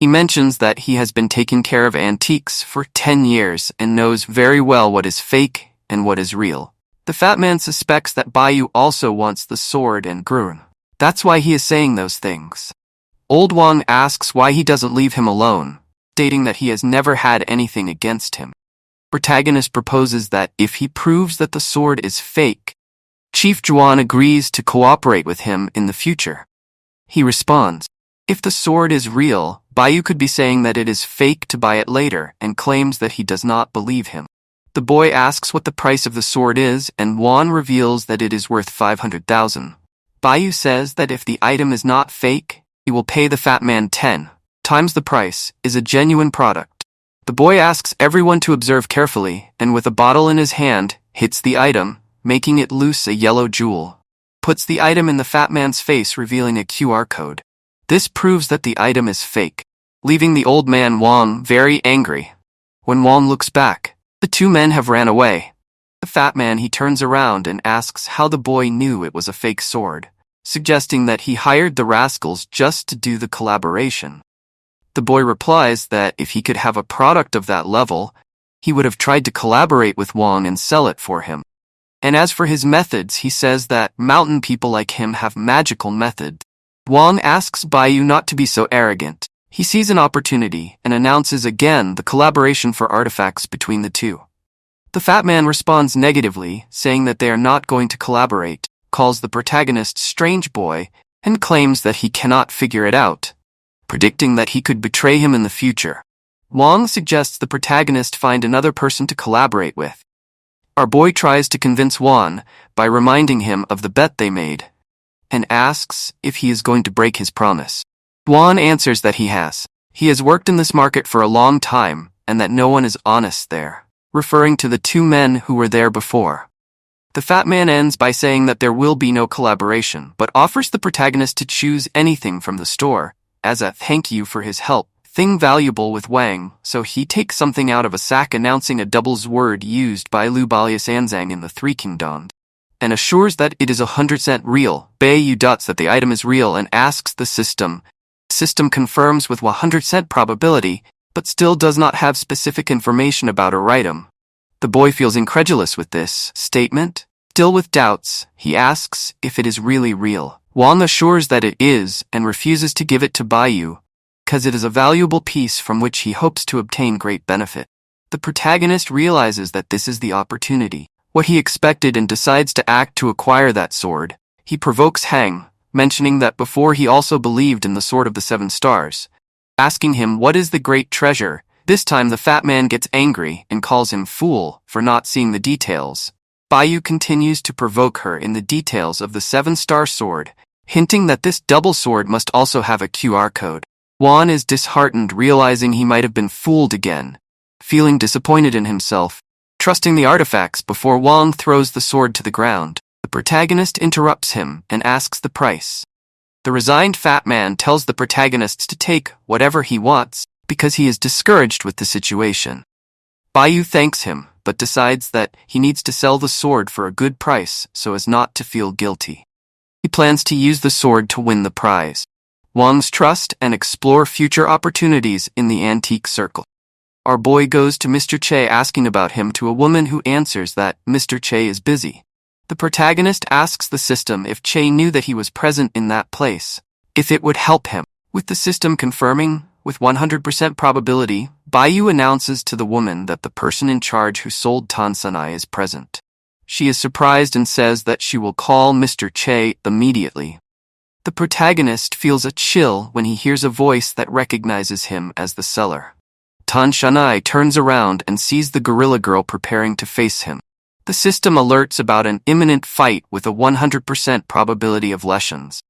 He mentions that he has been taking care of antiques for 10 years and knows very well what is fake and what is real. The fat man suspects that Bayu also wants the sword and Grun. That's why he is saying those things. Old Wang asks why he doesn't leave him alone, stating that he has never had anything against him. Protagonist proposes that if he proves that the sword is fake, Chief Juan agrees to cooperate with him in the future. He responds, if the sword is real, Bayu could be saying that it is fake to buy it later and claims that he does not believe him. The boy asks what the price of the sword is and Wan reveals that it is worth 500,000. Bayu says that if the item is not fake, he will pay the fat man 10 times the price, is a genuine product. The boy asks everyone to observe carefully and with a bottle in his hand, hits the item, making it loose a yellow jewel. Puts the item in the fat man's face revealing a QR code. This proves that the item is fake, leaving the old man Wang very angry. When Wang looks back, the two men have ran away. The fat man he turns around and asks how the boy knew it was a fake sword, suggesting that he hired the rascals just to do the collaboration. The boy replies that if he could have a product of that level, he would have tried to collaborate with Wang and sell it for him. And as for his methods, he says that mountain people like him have magical methods. Wang asks Bayu not to be so arrogant. He sees an opportunity and announces again the collaboration for artifacts between the two. The fat man responds negatively, saying that they are not going to collaborate, calls the protagonist strange boy, and claims that he cannot figure it out, predicting that he could betray him in the future. Wang suggests the protagonist find another person to collaborate with. Our boy tries to convince Wan by reminding him of the bet they made, and asks if he is going to break his promise. Wan answers that he has. He has worked in this market for a long time, and that no one is honest there, referring to the two men who were there before. The fat man ends by saying that there will be no collaboration, but offers the protagonist to choose anything from the store, as a thank you for his help, thing valuable with Wang, so he takes something out of a sack announcing a doubles word used by Lu Balius Anzang in the Three Kingdoms, and assures that it is 100% real. Bayu doubts that the item is real and asks the system. System confirms with 100% probability, but still does not have specific information about her item. The boy feels incredulous with this statement. Still with doubts, he asks if it is really real. Wang assures that it is and refuses to give it to Bayu, because it is a valuable piece from which he hopes to obtain great benefit. The protagonist realizes that this is the opportunity, what he expected, and decides to act to acquire that sword. He provokes Hang, mentioning that before he also believed in the Sword of the 7 Stars, asking him what is the great treasure. This time the fat man gets angry and calls him fool for not seeing the details. Bayu continues to provoke her in the details of the 7-star sword, hinting that this double sword must also have a QR code. Wan is disheartened, realizing he might have been fooled again, feeling disappointed in himself, trusting the artifacts before Wang throws the sword to the ground. The protagonist interrupts him and asks the price. The resigned fat man tells the protagonists to take whatever he wants because he is discouraged with the situation. Bayu thanks him, but decides that he needs to sell the sword for a good price so as not to feel guilty. He plans to use the sword to win the prize. Wang's trust and explore future opportunities in the antique circle. Our boy goes to Mr. Che asking about him to a woman who answers that Mr. Che is busy. The protagonist asks the system if Che knew that he was present in that place, if it would help him. With the system confirming, With 100% probability, Bayu announces to the woman that the person in charge who sold Tansanai is present. She is surprised and says that she will call Mr. Che immediately. The protagonist feels a chill when he hears a voice that recognizes him as the seller. Tansanai turns around and sees the gorilla girl preparing to face him. The system alerts about an imminent fight with a 100% probability of lessons.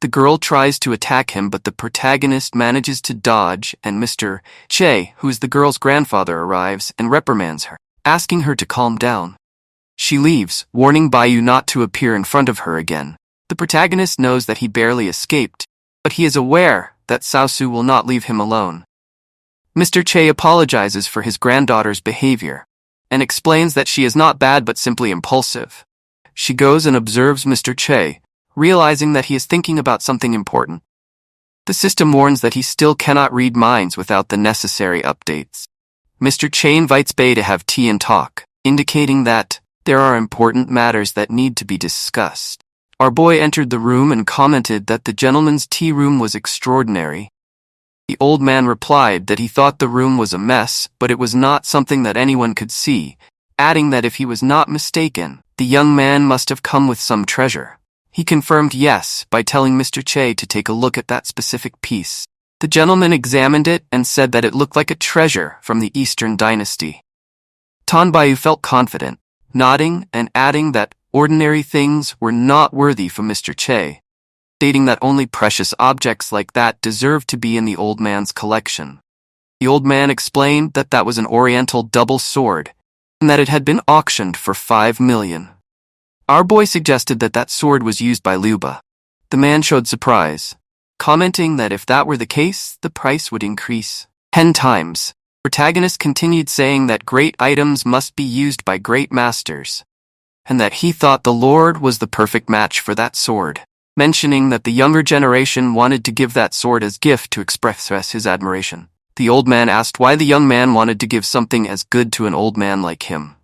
The girl tries to attack him, but the protagonist manages to dodge, and Mr. Che, who is the girl's grandfather, arrives and reprimands her, asking her to calm down. She leaves, warning Bayu not to appear in front of her again. The protagonist knows that he barely escaped, but he is aware that Saosu will not leave him alone. Mr. Che apologizes for his granddaughter's behavior and explains that she is not bad but simply impulsive. She goes and observes Mr. Che, realizing that he is thinking about something important. The system warns that he still cannot read minds without the necessary updates. Mr. Che invites Bei to have tea and talk, indicating that there are important matters that need to be discussed. Our boy entered the room and commented that the gentleman's tea room was extraordinary. The old man replied that he thought the room was a mess, but it was not something that anyone could see, adding that if he was not mistaken, the young man must have come with some treasure. He confirmed yes by telling Mr. Che to take a look at that specific piece. The gentleman examined it and said that it looked like a treasure from the Eastern dynasty. Tanbayu felt confident, nodding and adding that ordinary things were not worthy for Mr. Che, stating that only precious objects like that deserved to be in the old man's collection. The old man explained that that was an oriental double sword, and that it had been auctioned for 5 million. Our boy suggested that that sword was used by Luba. The man showed surprise, commenting that if that were the case, the price would increase 10 times. Protagonist continued saying that great items must be used by great masters, and that he thought the Lord was the perfect match for that sword, mentioning that the younger generation wanted to give that sword as gift to express his admiration. The old man asked why the young man wanted to give something as good to an old man like him,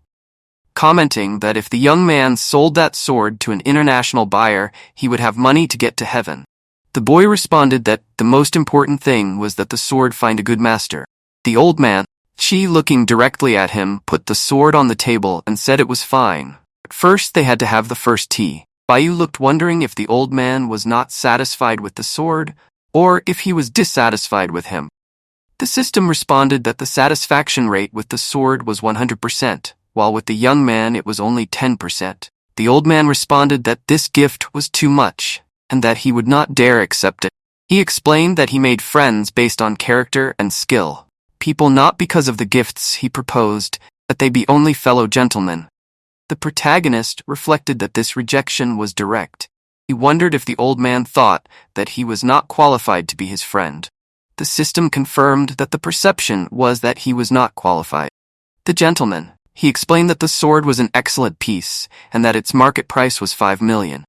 commenting that if the young man sold that sword to an international buyer, he would have money to get to heaven. The boy responded that the most important thing was that the sword find a good master. The old man, she looking directly at him, put the sword on the table and said it was fine. At first they had to have the first tea. Bayu looked, wondering if the old man was not satisfied with the sword, or if he was dissatisfied with him. The system responded that the satisfaction rate with the sword was 100%, while with the young man it was only 10%. The old man responded that this gift was too much, and that he would not dare accept it. He explained that he made friends based on character and skill, people not because of the gifts he proposed, that they be only fellow gentlemen. The protagonist reflected that this rejection was direct. He wondered if the old man thought that he was not qualified to be his friend. The system confirmed that the perception was that he was not qualified. The gentleman, he explained that the sword was an excellent piece and that its market price was 5 million.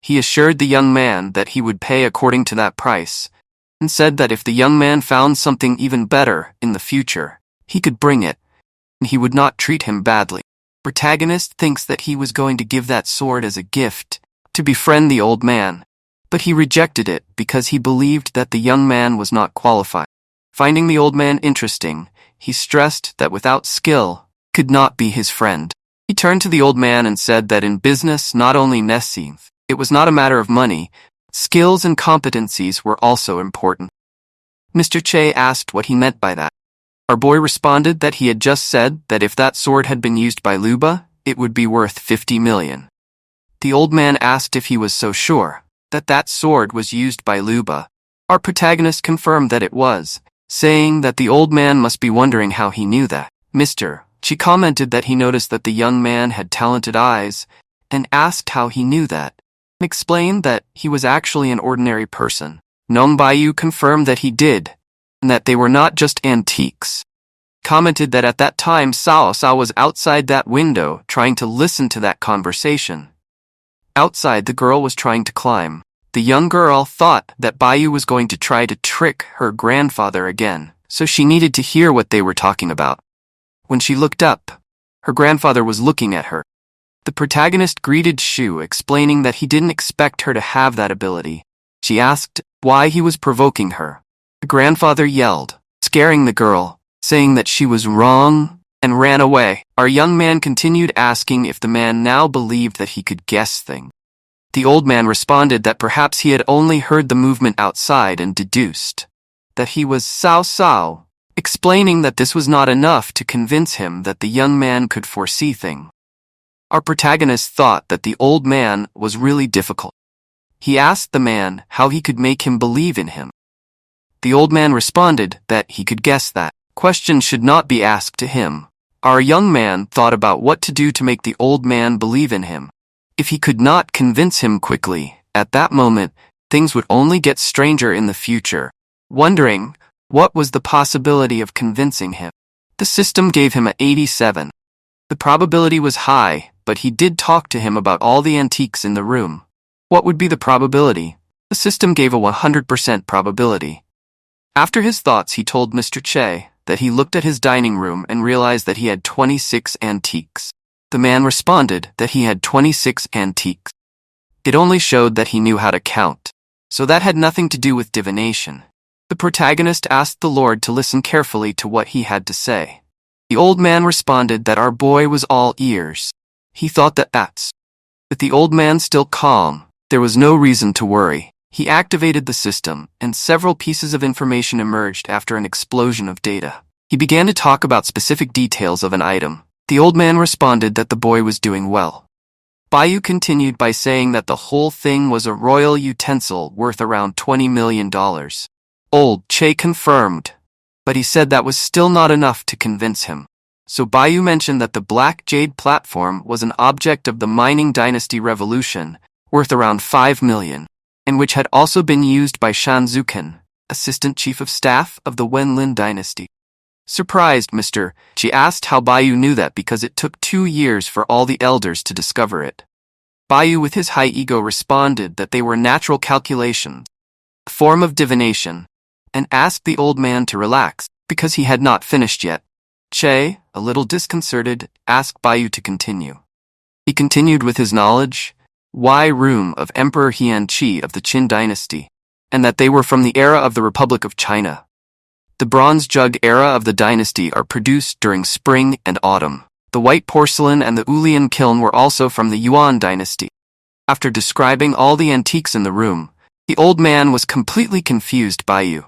He assured the young man that he would pay according to that price, and said that if the young man found something even better in the future, he could bring it, and he would not treat him badly. Protagonist thinks that he was going to give that sword as a gift to befriend the old man, but he rejected it because he believed that the young man was not qualified. Finding the old man interesting, he stressed that without skill, could not be his friend. He turned to the old man and said that in business, not only Nessiv, it was not a matter of money, skills and competencies were also important. Mr. Che asked what he meant by that. Our boy responded that he had just said that if that sword had been used by Luba, it would be worth 50 million. The old man asked if he was so sure that that sword was used by Luba. Our protagonist confirmed that it was, saying that the old man must be wondering how he knew that. Mr. Che commented that he noticed that the young man had talented eyes and asked how he knew that, and explained that he was actually an ordinary person. Nong Bayu confirmed that he did, and that they were not just antiques. Commented that at that time Sao was outside that window trying to listen to that conversation. Outside, the girl was trying to climb. The young girl thought that Bayu was going to try to trick her grandfather again, so she needed to hear what they were talking about. When she looked up, her grandfather was looking at her. The protagonist greeted Shu, explaining that he didn't expect her to have that ability. She asked why he was provoking her. The grandfather yelled, scaring the girl, saying that she was wrong, and ran away. Our young man continued asking if the man now believed that he could guess things. The old man responded that perhaps he had only heard the movement outside and deduced that he was Sao, explaining that this was not enough to convince him that the young man could foresee things. Our protagonist thought that the old man was really difficult. He asked the man how he could make him believe in him. The old man responded that he could guess that questions should not be asked to him. Our young man thought about what to do to make the old man believe in him. If he could not convince him quickly, at that moment, things would only get stranger in the future. Wondering what was the possibility of convincing him. The system gave him an 87. The probability was high, but he did talk to him about all the antiques in the room. What would be the probability? The system gave a 100% probability. After his thoughts, he told Mr. Che that he looked at his dining room and realized that he had 26 antiques. The man responded that he had 26 antiques. It only showed that he knew how to count, so that had nothing to do with divination. The protagonist asked the Lord to listen carefully to what he had to say. The old man responded that our boy was all ears. He thought that with the old man still calm, there was no reason to worry. He activated the system, and several pieces of information emerged after an explosion of data. He began to talk about specific details of an item. The old man responded that the boy was doing well. Bayu continued by saying that the whole thing was a royal utensil worth around $20 million. Old Che confirmed, but he said that was still not enough to convince him. So Bayu mentioned that the Black Jade platform was an object of the Mining Dynasty Revolution, worth around $5 million, and which had also been used by Shan Zuken, assistant chief of staff of the Wenlin dynasty. Surprised, Mr. Chi asked how Bayu knew that because it took 2 years for all the elders to discover it. Bayu with his high ego responded that they were natural calculations, a form of divination, and asked the old man to relax because he had not finished yet. Che, a little disconcerted, asked Bayu to continue. He continued with his knowledge, room of Emperor Hian Qi of the Qin dynasty, and that they were from the era of the Republic of China. The bronze jug era of the dynasty are produced during spring and autumn. The white porcelain and the Ulian kiln were also from the Yuan dynasty. After describing all the antiques in the room, the old man was completely confused. Bayu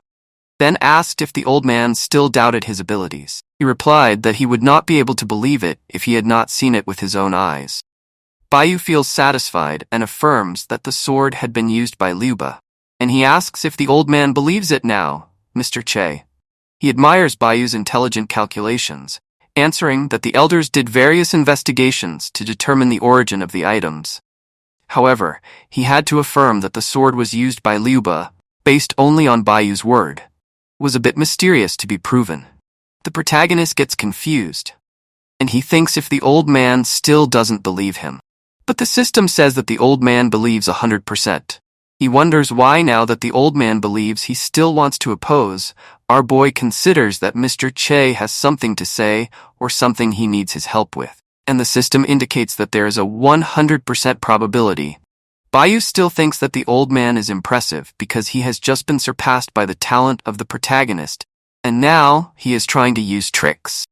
then asked if the old man still doubted his abilities. He replied that he would not be able to believe it if he had not seen it with his own eyes. Bayu feels satisfied and affirms that the sword had been used by Liu Ba, and he asks if the old man believes it now, Mr. Che. He admires Bayu's intelligent calculations, answering that the elders did various investigations to determine the origin of the items. However, he had to affirm that the sword was used by Liu Ba, based only on Bayu's word. It was a bit mysterious to be proven. The protagonist gets confused, and he thinks if the old man still doesn't believe him. But the system says that the old man believes 100%. He wonders why now that the old man believes he still wants to oppose. Our boy considers that Mr. Che has something to say or something he needs his help with, and the system indicates that there is a 100% probability. Bayu still thinks that the old man is impressive because he has just been surpassed by the talent of the protagonist, and now he is trying to use tricks.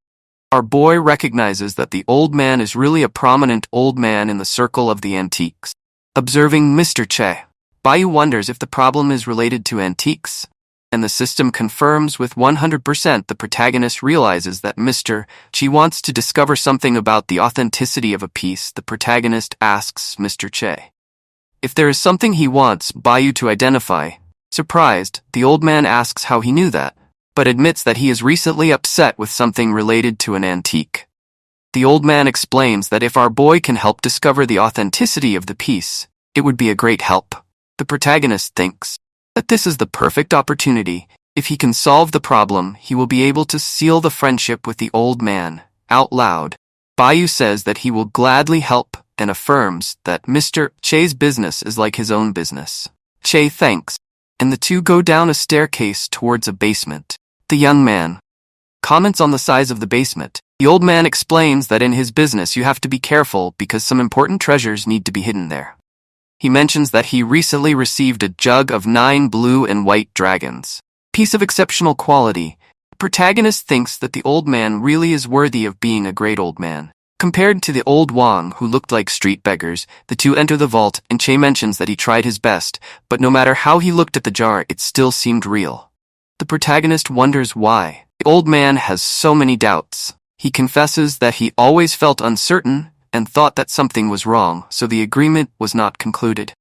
Our boy recognizes that the old man is really a prominent old man in the circle of the antiques. Observing Mr. Che, Bayu wonders if the problem is related to antiques, and the system confirms with 100%. The protagonist realizes that Mr. Chi wants to discover something about the authenticity of a piece. The protagonist asks Mr. Che if there is something he wants Bayu to identify. Surprised, the old man asks how he knew that, but admits that he is recently upset with something related to an antique. The old man explains that if our boy can help discover the authenticity of the piece, it would be a great help. The protagonist thinks that this is the perfect opportunity. If he can solve the problem, he will be able to seal the friendship with the old man. Out loud, Bayu says that he will gladly help and affirms that Mr. Che's business is like his own business. Che thanks, and the two go down a staircase towards a basement. The young man comments on the size of the basement. The old man explains that in his business you have to be careful because some important treasures need to be hidden there. He mentions that he recently received a jug of 9 blue and white dragons. piece of exceptional quality. The protagonist thinks that the old man really is worthy of being a great old man. Compared to the old Wang who looked like street beggars, the two enter the vault and Che mentions that he tried his best, but no matter how he looked at the jar, it still seemed real. The protagonist wonders why. The old man has so many doubts. He confesses that he always felt uncertain and thought that something was wrong, so the agreement was not concluded.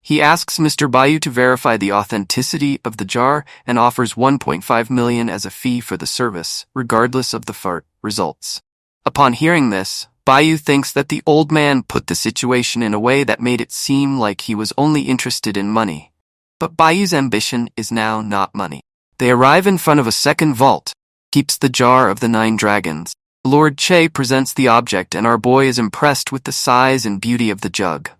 He asks Mr. Bayou to verify the authenticity of the jar and offers 1.5 million as a fee for the service, regardless of the results. Upon hearing this, Bayou thinks that the old man put the situation in a way that made it seem like he was only interested in money. But Bayou's ambition is now not money. They arrive in front of a second vault. Keeps the jar of the 9 dragons. Lord Che presents the object and our boy is impressed with the size and beauty of the jug.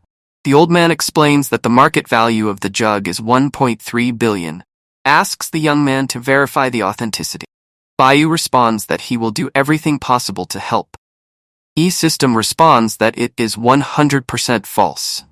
The old man explains that the market value of the jug is 1.3 billion. Asks the young man to verify the authenticity. Bayou responds that he will do everything possible to help. E-System responds that it is 100% false.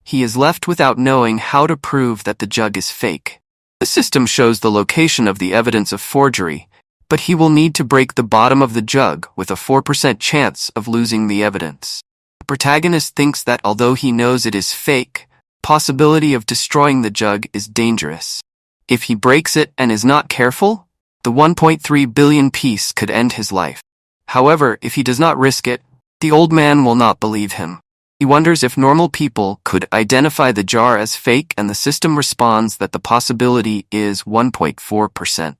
He is left without knowing how to prove that the jug is fake. The system shows the location of the evidence of forgery, but he will need to break the bottom of the jug with a 4% chance of losing the evidence. The protagonist thinks that although he knows it is fake, possibility of destroying the jug is dangerous. If he breaks it and is not careful, the 1.3 billion piece could end his life. However, if he does not risk it, the old man will not believe him. He wonders if normal people could identify the jar as fake, and the system responds that the possibility is 1.4%.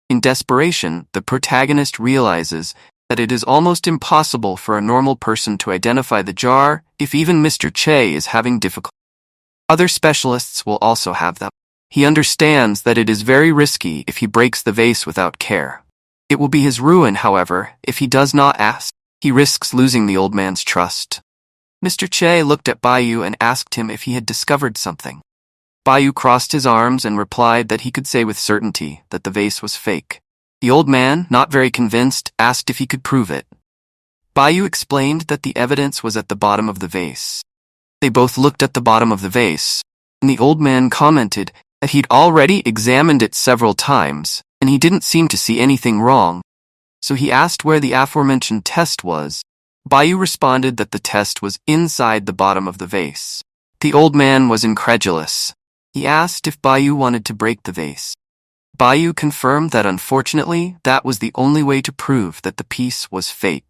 In desperation, the protagonist realizes that it is almost impossible for a normal person to identify the jar if even Mr. Che is having difficulty. Other specialists will also have them. He understands that it is very risky if he breaks the vase without care. It will be his ruin, however, if he does not ask. He risks losing the old man's trust. Mr. Che looked at Bayou and asked him if he had discovered something. Bayou crossed his arms and replied that he could say with certainty that the vase was fake. The old man, not very convinced, asked if he could prove it. Bayou explained that the evidence was at the bottom of the vase. They both looked at the bottom of the vase, and the old man commented that he'd already examined it several times, and he didn't seem to see anything wrong. So he asked where the aforementioned test was. Bayou responded that the test was inside the bottom of the vase. The old man was incredulous. He asked if Bayou wanted to break the vase. Bayou confirmed that unfortunately, that was the only way to prove that the piece was fake.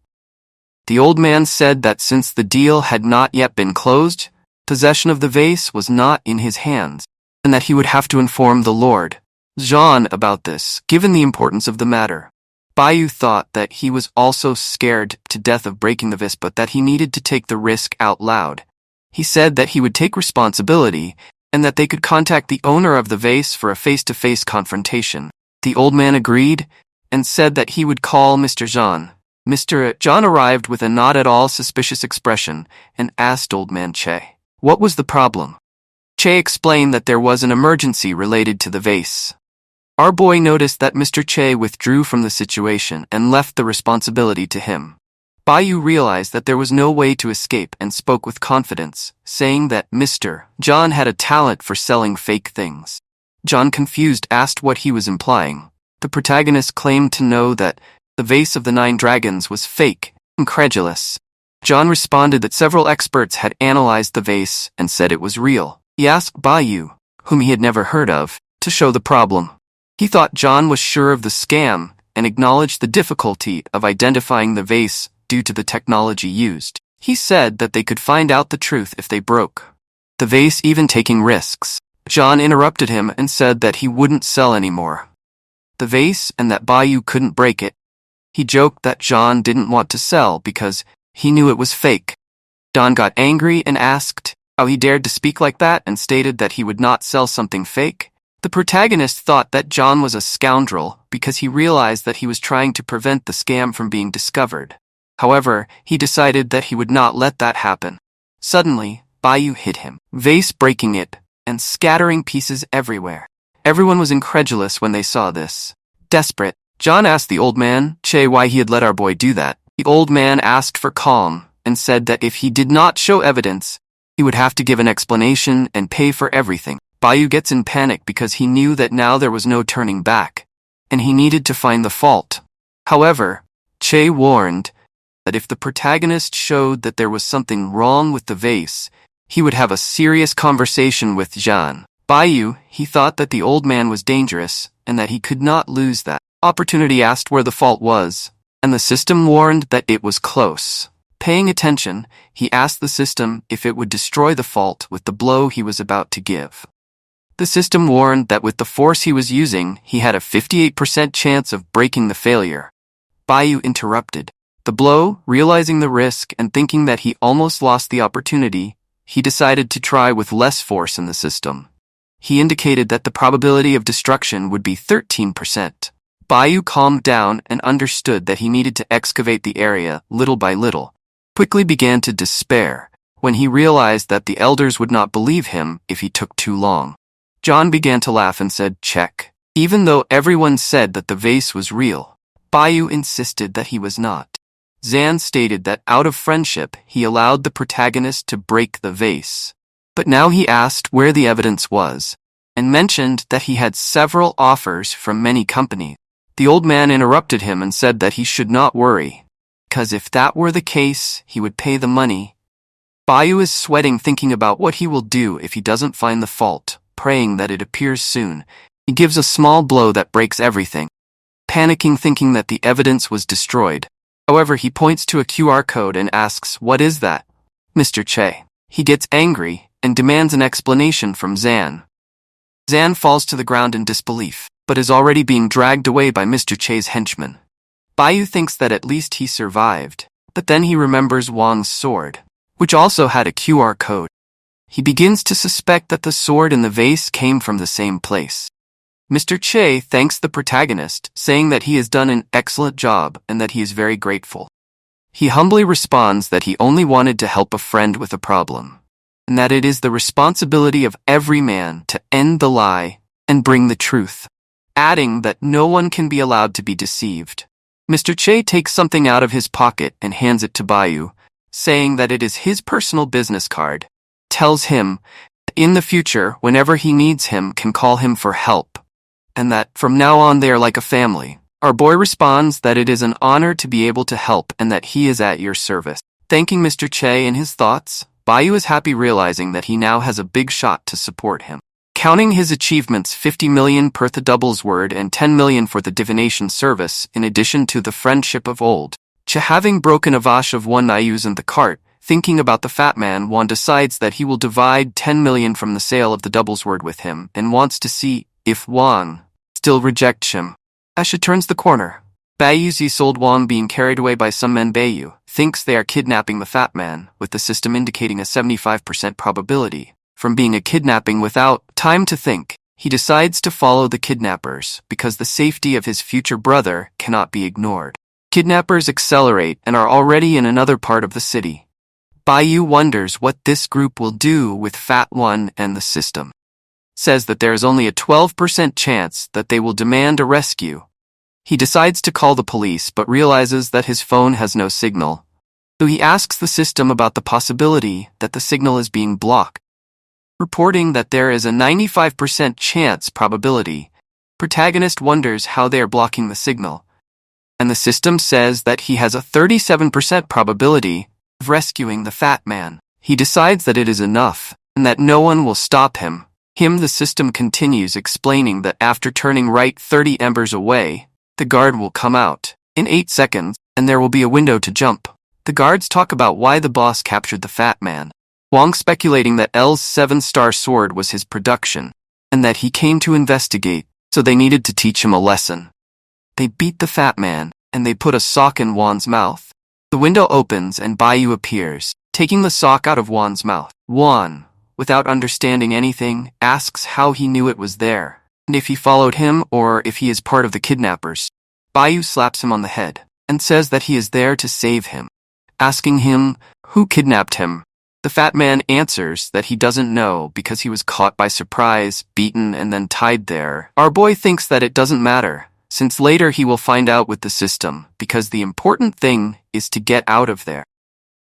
The old man said that since the deal had not yet been closed, possession of the vase was not in his hands, and that he would have to inform the Lord Jean about this, given the importance of the matter. Bayou thought that he was also scared to death of breaking the vase, but that he needed to take the risk out loud. He said that he would take responsibility and that they could contact the owner of the vase for a face-to-face confrontation. The old man agreed and said that he would call Mr. Jean. Mr. Jean arrived with a not at all suspicious expression and asked old man Che, what was the problem? Che explained that there was an emergency related to the vase. Our boy noticed that Mr. Che withdrew from the situation and left the responsibility to him. Bayou realized that there was no way to escape and spoke with confidence, saying that Mr. John had a talent for selling fake things. John, confused, asked what he was implying. The protagonist claimed to know that the vase of the 9 dragons was fake, incredulous. John responded that several experts had analyzed the vase and said it was real. He asked Bayou, whom he had never heard of, to show the problem. He thought John was sure of the scam and acknowledged the difficulty of identifying the vase due to the technology used. He said that they could find out the truth if they broke the vase, even taking risks. John interrupted him and said that he wouldn't sell anymore the vase and that Bayou couldn't break it. He joked that John didn't want to sell because he knew it was fake. John got angry and asked how he dared to speak like that and stated that he would not sell something fake. The protagonist thought that John was a scoundrel because he realized that he was trying to prevent the scam from being discovered. However, he decided that he would not let that happen. Suddenly, Bayou hit him, vase breaking it and scattering pieces everywhere. Everyone was incredulous when they saw this. Desperate, John asked the old man, Che, why he had let our boy do that. The old man asked for calm and said that if he did not show evidence, he would have to give an explanation and pay for everything. Bayu gets in panic because he knew that now there was no turning back, and he needed to find the fault. However, Che warned that if the protagonist showed that there was something wrong with the vase, he would have a serious conversation with Jean. Bayu, he thought that the old man was dangerous and that he could not lose that opportunity. Asked where the fault was, and the system warned that it was close. Paying attention, he asked the system if it would destroy the fault with the blow he was about to give. The system warned that with the force he was using, he had a 58% chance of breaking the failure. Bayu interrupted the blow, realizing the risk and thinking that he almost lost the opportunity. He decided to try with less force in the system. He indicated that the probability of destruction would be 13%. Bayu calmed down and understood that he needed to excavate the area little by little. Quickly began to despair when he realized that the elders would not believe him if he took too long. John began to laugh and said, "Check." Even though everyone said that the vase was real, Bayu insisted that he was not. Zan stated that out of friendship, he allowed the protagonist to break the vase. But now he asked where the evidence was, and mentioned that he had several offers from many companies. The old man interrupted him and said that he should not worry, because if that were the case, he would pay the money. Bayu is sweating thinking about what he will do if he doesn't find the fault, praying that it appears soon. He gives a small blow that breaks everything, panicking thinking that the evidence was destroyed. However, he points to a QR code and asks, "What is that, Mr. Che?" He gets angry and demands an explanation from Zan. Zan falls to the ground in disbelief, but is already being dragged away by Mr. Che's henchmen. Bayu thinks that at least he survived, but then he remembers Wang's sword, which also had a QR code. He begins to suspect that the sword in the vase came from the same place. Mr. Che thanks the protagonist, saying that he has done an excellent job and that he is very grateful. He humbly responds that he only wanted to help a friend with a problem, and that it is the responsibility of every man to end the lie and bring the truth, adding that no one can be allowed to be deceived. Mr. Che takes something out of his pocket and hands it to Bayu, saying that it is his personal business card, tells him in the future whenever he needs him can call him for help, and that from now on they are like a family. Our boy responds that it is an honor to be able to help and that he is at your service. Thanking Mr. Che in his thoughts, Bayu is happy realizing that he now has a big shot to support him. Counting his achievements, 50 million per the doubles word and 10 million for the divination service, in addition to the friendship of old. Che having broken a vash of one Nayus in the cart, thinking about the fat man, Juan decides that he will divide 10 million from the sale of the doubles word with him and wants to see if Wang still rejects him. As she turns the corner, Bayu sees old Wang being carried away by some men. Bayu thinks they are kidnapping the fat man, with the system indicating a 75% probability from being a kidnapping. Without time to think, he decides to follow the kidnappers because the safety of his future brother cannot be ignored. Kidnappers accelerate and are already in another part of the city. Bayu wonders what this group will do with Fat One, and the system says that there is only a 12% chance that they will demand a rescue. He decides to call the police but realizes that his phone has no signal, so he asks the system about the possibility that the signal is being blocked. Reporting that there is a 95% chance probability, protagonist wonders how they are blocking the signal, and the system says that he has a 37% probability of rescuing the fat man. He decides that it is enough, and that no one will stop him. The system continues explaining that after turning right 30 embers away, the guard will come out in 8 seconds, and there will be a window to jump. The guards talk about why the boss captured the fat man. Wang speculating that L's 7-star sword was his production, and that he came to investigate, so they needed to teach him a lesson. They beat the fat man, and they put a sock in Wan's mouth. The window opens and Bayu appears, taking the sock out of Wan's mouth. Wan, without understanding anything, asks how he knew it was there, and if he followed him or if he is part of the kidnappers. Bayu slaps him on the head, and says that he is there to save him. Asking him who kidnapped him, the fat man answers that he doesn't know because he was caught by surprise, beaten, and then tied there. Our boy thinks that it doesn't matter, since later he will find out with the system, because the important thing is to get out of there.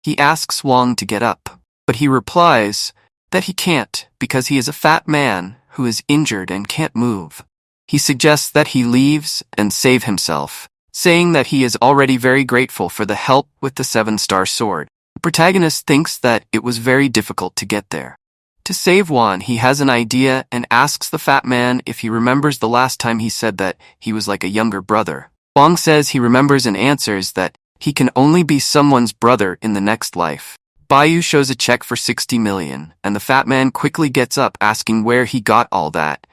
He asks Wang to get up, but he replies that he can't because he is a fat man who is injured and can't move. He suggests that he leaves and save himself, saying that he is already very grateful for the help with the 7-star sword. The protagonist thinks that it was very difficult to get there. To save Juan, he has an idea and asks the fat man if he remembers the last time he said that he was like a younger brother. Wong says he remembers and answers that he can only be someone's brother in the next life. Bayu shows a check for 60 million, and the fat man quickly gets up asking where he got all that.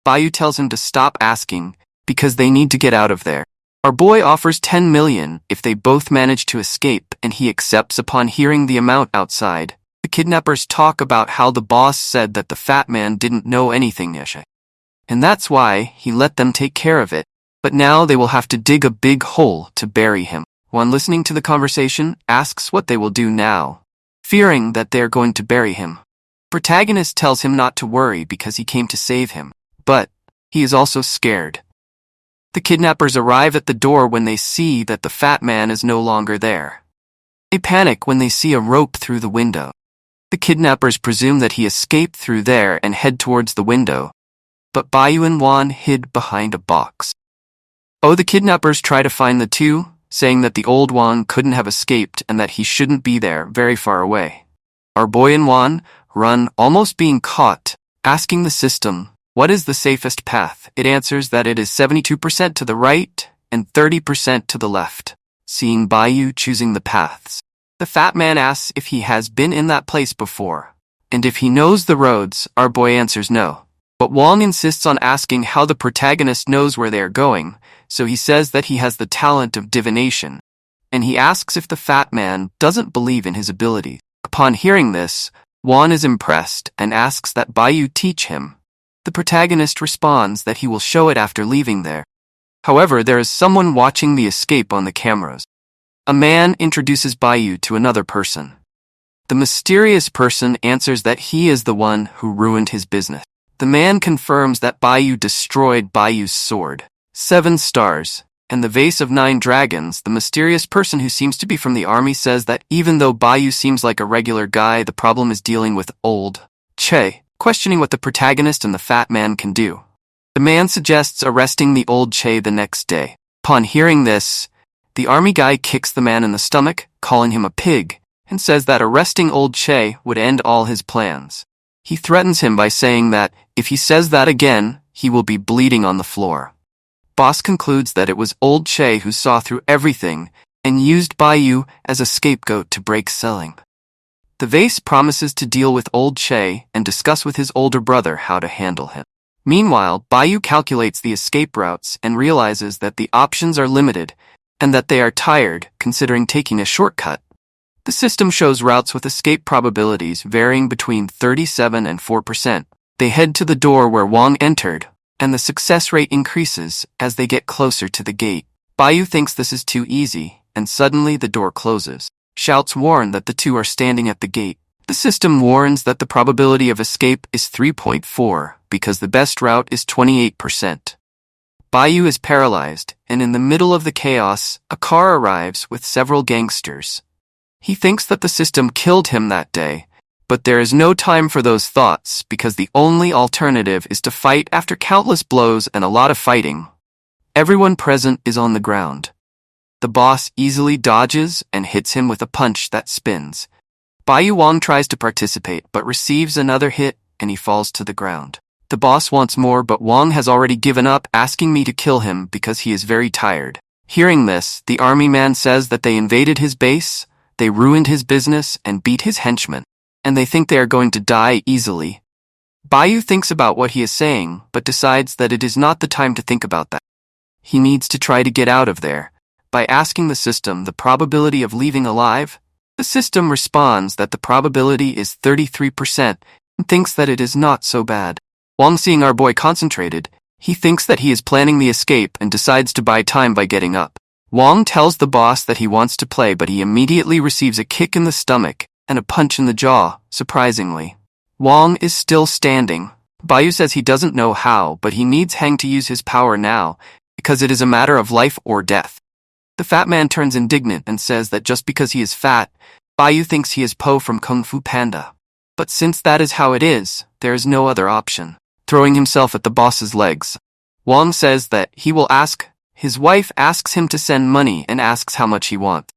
Bayu tells him to stop asking because they need to get out of there. Our boy offers 10 million if they both manage to escape, and he accepts upon hearing the amount outside. The kidnappers talk about how the boss said that the fat man didn't know anything yet, and that's why he let them take care of it. But now they will have to dig a big hole to bury him. Juan, listening to the conversation, asks what they will do now, fearing that they are going to bury him. Protagonist tells him not to worry because he came to save him, but he is also scared. The kidnappers arrive at the door when they see that the fat man is no longer there. They panic when they see a rope through the window. The kidnappers presume that he escaped through there and head towards the window, but Bayu and Juan hid behind a box. The kidnappers try to find the two, saying that the old Juan couldn't have escaped and that he shouldn't be there, very far away. Our boy and Juan run, almost being caught, asking the system, what is the safest path? It answers that it is 72% to the right and 30% to the left, seeing Bayu choosing the paths. The fat man asks if he has been in that place before, and if he knows the roads. Our boy answers no. But Wong insists on asking how the protagonist knows where they are going, so he says that he has the talent of divination, and he asks if the fat man doesn't believe in his abilities. Upon hearing this, Wong is impressed and asks that Bayu teach him. The protagonist responds that he will show it after leaving there. However, there is someone watching the escape on the cameras. A man introduces Bayu to another person. The mysterious person answers that he is the one who ruined his business. The man confirms that Bayu destroyed Bayu's sword, 7 stars, and the vase of 9 dragons. The mysterious person, who seems to be from the army, says that even though Bayu seems like a regular guy, the problem is dealing with old Che, questioning what the protagonist and the fat man can do. The man suggests arresting the old Che the next day. Upon hearing this, the army guy kicks the man in the stomach, calling him a pig, and says that arresting old Che would end all his plans. He threatens him by saying that if he says that again, he will be bleeding on the floor. Boss concludes that it was old Che who saw through everything and used Bayu as a scapegoat to break selling. The vase promises to deal with old Che and discuss with his older brother how to handle him. Meanwhile, Bayu calculates the escape routes and realizes that the options are limited and that they are tired considering taking a shortcut. The system shows routes with escape probabilities varying between 37 and 4%. They head to the door where Wong entered, and the success rate increases as they get closer to the gate. Bayu thinks this is too easy, and suddenly the door closes. Shouts warn that the two are standing at the gate. The system warns that the probability of escape is 3.4 because the best route is 28%. Bayu is paralyzed, and in the middle of the chaos, a car arrives with several gangsters. He thinks that the system killed him that day, but there is no time for those thoughts because the only alternative is to fight after countless blows and a lot of fighting. Everyone present is on the ground. The boss easily dodges and hits him with a punch that spins. Bayu Wong tries to participate but receives another hit and he falls to the ground. The boss wants more, but Wong has already given up, asking me to kill him because he is very tired. Hearing this, the army man says that they invaded his base, they ruined his business and beat his henchmen, and they think they are going to die easily. Bayu thinks about what he is saying, but decides that it is not the time to think about that. He needs to try to get out of there. By asking the system the probability of leaving alive, the system responds that the probability is 33% and thinks that it is not so bad. Wong, seeing our boy concentrated, he thinks that he is planning the escape and decides to buy time by getting up. Wong tells the boss that he wants to play, but he immediately receives a kick in the stomach and a punch in the jaw, surprisingly. Wong is still standing. Bayu says he doesn't know how, but he needs Hang to use his power now, because it is a matter of life or death. The fat man turns indignant and says that just because he is fat, Bayu thinks he is Po from Kung Fu Panda. But since that is how it is, there is no other option. throwing himself at the boss's legs. Wang says that he will ask. His wife asks him to send money and asks how much he wants.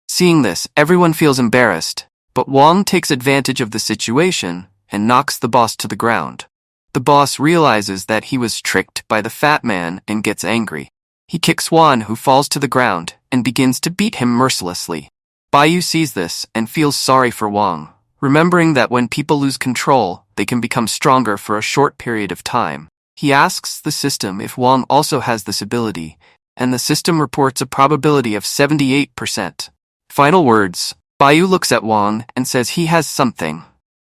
Seeing this, everyone feels embarrassed, but Wang takes advantage of the situation and knocks the boss to the ground. The boss realizes that he was tricked by the fat man and gets angry. He kicks Wan, who falls to the ground, and begins to beat him mercilessly. Baiyu sees this and feels sorry for Wang, remembering that when people lose control, they can become stronger for a short period of time. He asks the system if Wang also has this ability, and the system reports a probability of 78%. Final words. Baiyu looks at Wang and says he has something.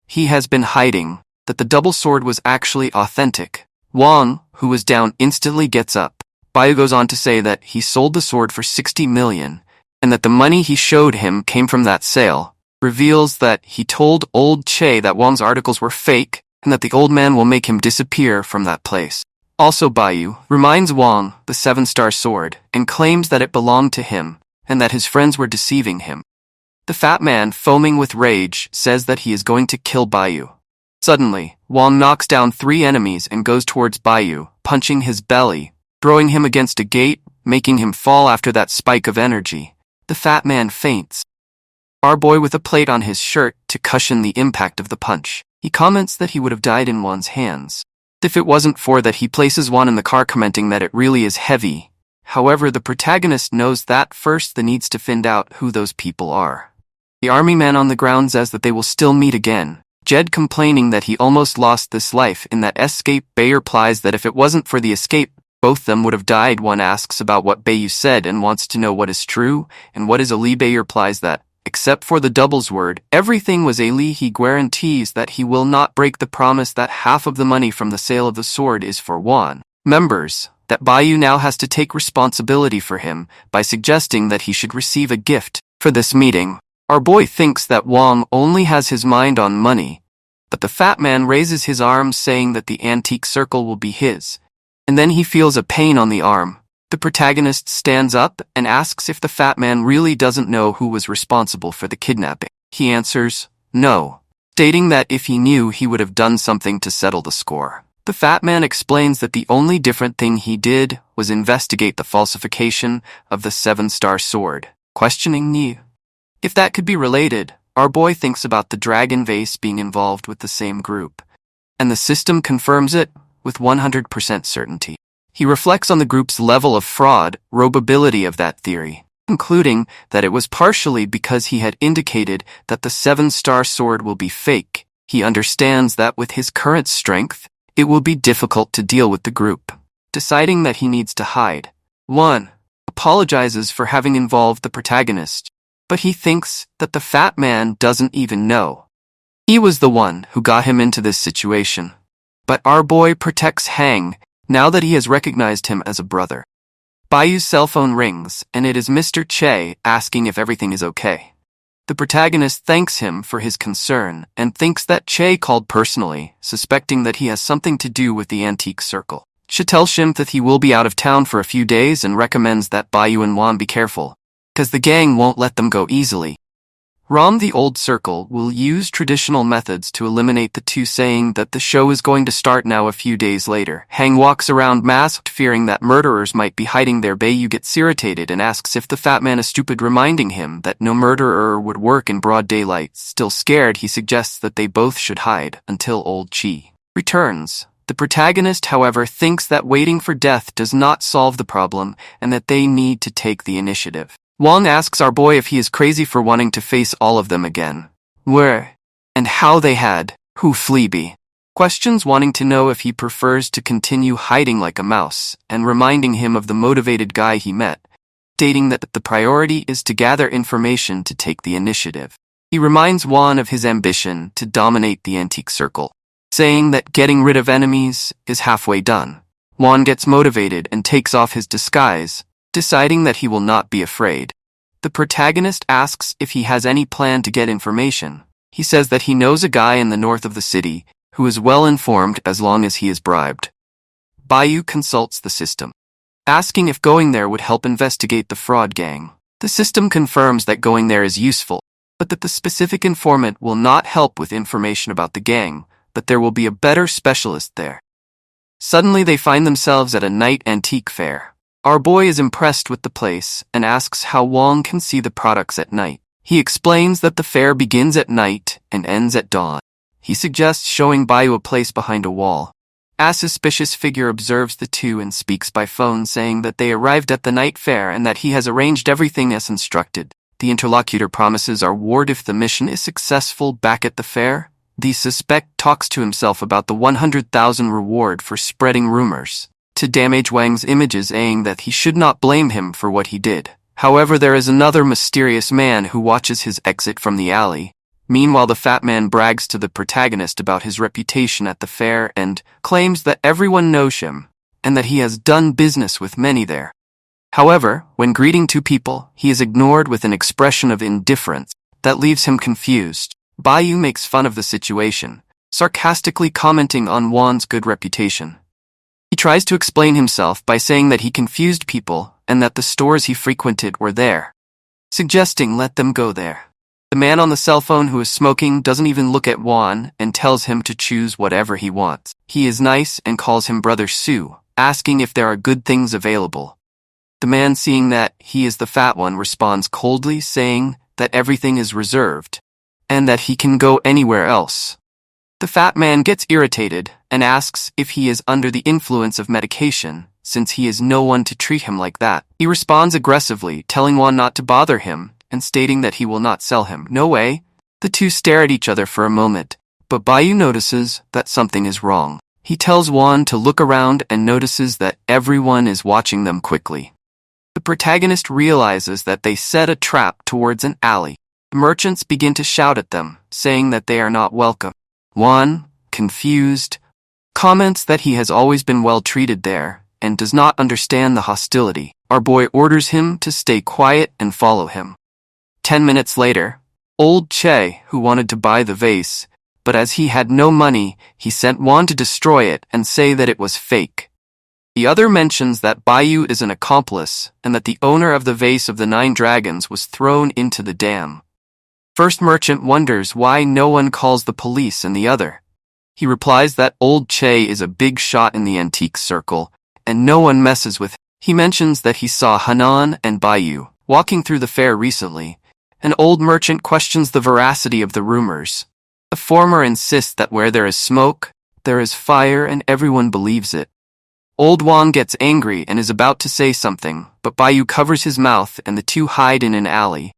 He has been hiding, that the double sword was actually authentic. Wang, who was down, instantly gets up. Baiyu goes on to say that he sold the sword for 60 million, and that the money he showed him came from that sale. Reveals that he told old Che that Wang's articles were fake, and that the old man will make him disappear from that place. Also, Baiyu reminds Wang the 7-star sword, and claims that it belonged to him, and that his friends were deceiving him. The fat man, foaming with rage, says that he is going to kill Baiyu. Suddenly, Wang knocks down 3 enemies and goes towards Baiyu, punching his belly, throwing him against a gate, making him fall after that spike of energy. The fat man faints. Our boy with a plate on his shirt to cushion the impact of the punch. He comments that he would have died in Wan's hands if it wasn't for that. He places Wan in the car, commenting that it really is heavy. However, the protagonist knows that first the needs to find out who those people are. The army man on the ground says that they will still meet again. Jed, complaining that he almost lost this life in that escape. Bayer replies that if it wasn't for the escape, both them would have died. One asks about what Baiyu said and wants to know what is true and what is a lie. Bayer replies that, except for the doubles word, everything was a lie. He guarantees that he will not break the promise that half of the money from the sale of the sword is for Wan. Members, that Baiyu now has to take responsibility for him by suggesting that he should receive a gift for this meeting. Our boy thinks that Wang only has his mind on money, but the fat man raises his arms, saying that the antique circle will be his. And then he feels a pain on the arm. The protagonist stands up and asks if the fat man really doesn't know who was responsible for the kidnapping. He answers, no, stating that if he knew, he would have done something to settle the score. The fat man explains that the only different thing he did was investigate the falsification of the 7-star sword, questioning Ni. If that could be related, our boy thinks about the dragon vase being involved with the same group, and the system confirms it with 100% certainty. He reflects on the group's level of fraud, probability of that theory, concluding that it was partially because he had indicated that the 7-star sword will be fake. He understands that with his current strength, it will be difficult to deal with the group. Deciding that he needs to hide, 1. apologizes for having involved the protagonist, but he thinks that the fat man doesn't even know. He was the one who got him into this situation. But our boy protects Hang, now that he has recognized him as a brother. Baiyu's cell phone rings, and it is Mr. Che asking if everything is okay. The protagonist thanks him for his concern and thinks that Che called personally, suspecting that he has something to do with the antique circle. Che tells him that he will be out of town for a few days and recommends that Baiyu and Wan be careful, because the gang won't let them go easily. Ram, the old circle, will use traditional methods to eliminate the two, saying that the show is going to start now. A few days later, Hang walks around masked, fearing that murderers might be hiding there. Baiyu gets irritated and asks if the fat man is stupid, reminding him that no murderer would work in broad daylight. Still scared, he suggests that they both should hide until old Chi returns. The protagonist, however, thinks that waiting for death does not solve the problem and that they need to take the initiative. Wang asks our boy if he is crazy for wanting to face all of them again. Where and how they had, who Fleabee. Questions, wanting to know if he prefers to continue hiding like a mouse, and reminding him of the motivated guy he met, stating that the priority is to gather information to take the initiative. He reminds Wan of his ambition to dominate the antique circle, saying that getting rid of enemies is halfway done. Wan gets motivated and takes off his disguise, deciding that he will not be afraid. The protagonist asks if he has any plan to get information. He says that he knows a guy in the north of the city who is well informed as long as he is bribed. Baiyu consults the system, asking if going there would help investigate the fraud gang. The system confirms that going there is useful, but that the specific informant will not help with information about the gang, but there will be a better specialist there. Suddenly they find themselves at a night antique fair. Our boy is impressed with the place and asks how Wong can see the products at night. He explains that the fair begins at night and ends at dawn. He suggests showing Bayu a place behind a wall. A suspicious figure observes the two and speaks by phone, saying that they arrived at the night fair and that he has arranged everything as instructed. The interlocutor promises our ward if the mission is successful back at the fair. The suspect talks to himself about the 100,000 reward for spreading rumors to damage Wang's images, saying that he should not blame him for what he did. However, there is another mysterious man who watches his exit from the alley. Meanwhile, the fat man brags to the protagonist about his reputation at the fair and claims that everyone knows him and that he has done business with many there. However, when greeting two people, he is ignored with an expression of indifference that leaves him confused. Bayu makes fun of the situation, sarcastically commenting on Wan's good reputation. He tries to explain himself by saying that he confused people and that the stores he frequented were there, suggesting let them go there. The man on the cell phone who is smoking doesn't even look at Wan and tells him to choose whatever he wants. He is nice and calls him Brother Su, asking if there are good things available. The man, seeing that he is the fat one, responds coldly, saying that everything is reserved and that he can go anywhere else. The fat man gets irritated and asks if he is under the influence of medication, since he is no one to treat him like that. He responds aggressively, telling Wan not to bother him and stating that he will not sell him. No way. The two stare at each other for a moment, but Bayu notices that something is wrong. He tells Wan to look around and notices that everyone is watching them quickly. The protagonist realizes that they set a trap towards an alley. The merchants begin to shout at them, saying that they are not welcome. Wan, confused, comments that he has always been well treated there and does not understand the hostility. Our boy orders him to stay quiet and follow him. 10 minutes later, old Che, who wanted to buy the vase, but as he had no money, he sent Wan to destroy it and say that it was fake. The other mentions that Bayu is an accomplice and that the owner of the vase of the 9 dragons was thrown into the dam. First merchant wonders why no one calls the police, and the other. He replies that old Che is a big shot in the antique circle and no one messes with him. He mentions that he saw Hanan and Bayu walking through the fair recently. An old merchant questions the veracity of the rumors. The former insists that where there is smoke, there is fire, and everyone believes it. Old Wang gets angry and is about to say something, but Bayu covers his mouth and the two hide in an alley.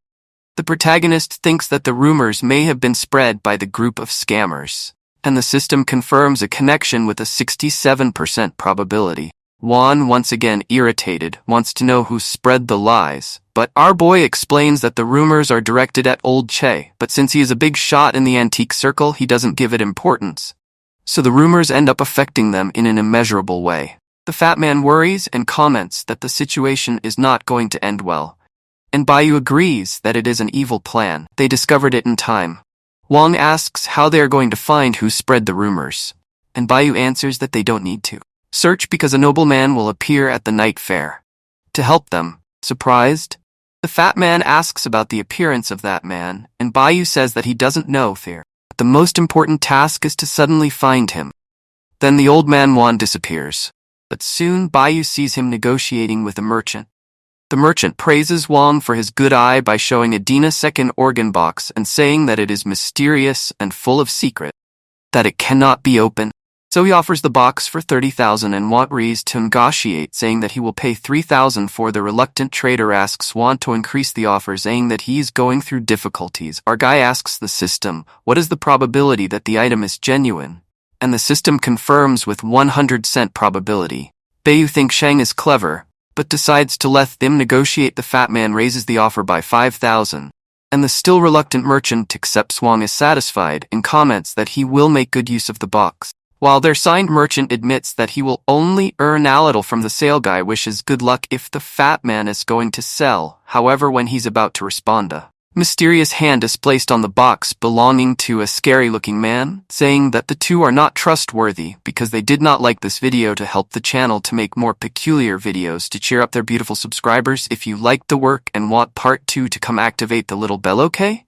The protagonist thinks that the rumors may have been spread by the group of scammers, and the system confirms a connection with a 67% probability. Wan, once again irritated, wants to know who spread the lies, but our boy explains that the rumors are directed at old Che, but since he is a big shot in the antique circle, he doesn't give it importance. So the rumors end up affecting them in an immeasurable way. The fat man worries and comments that the situation is not going to end well, and Bayu agrees that it is an evil plan. They discovered it in time. Wang asks how they are going to find who spread the rumors, and Bayu answers that they don't need to search because a nobleman will appear at the night fair to help them. Surprised, the fat man asks about the appearance of that man, and Bayu says that he doesn't know fear. The most important task is to suddenly find him. Then the old man Wan disappears, but soon Bayu sees him negotiating with a merchant. The merchant praises Wang for his good eye by showing Adina second organ box and saying that it is mysterious and full of secret, that it cannot be opened. So he offers the box for 30,000 and Wan agrees to negotiate, saying that he will pay 3,000 for. The reluctant trader asks Wan to increase the offer, saying that he is going through difficulties. Our guy asks the system, what is the probability that the item is genuine? And the system confirms with 100% probability. Bayu thinks Shang is clever, but decides to let them negotiate. The fat man raises the offer by 5,000, and the still reluctant merchant accepts. Wang is satisfied and comments that he will make good use of the box. While their signed merchant admits that he will only earn a little from the sale, guy wishes good luck if the fat man is going to sell. However, when he's about to respond, a mysterious hand is placed on the box belonging to a scary-looking man, saying that the two are not trustworthy because they did not like this video. To help the channel to make more peculiar videos to cheer up their beautiful subscribers, if you liked the work and want part 2 to come, activate the little bell, okay?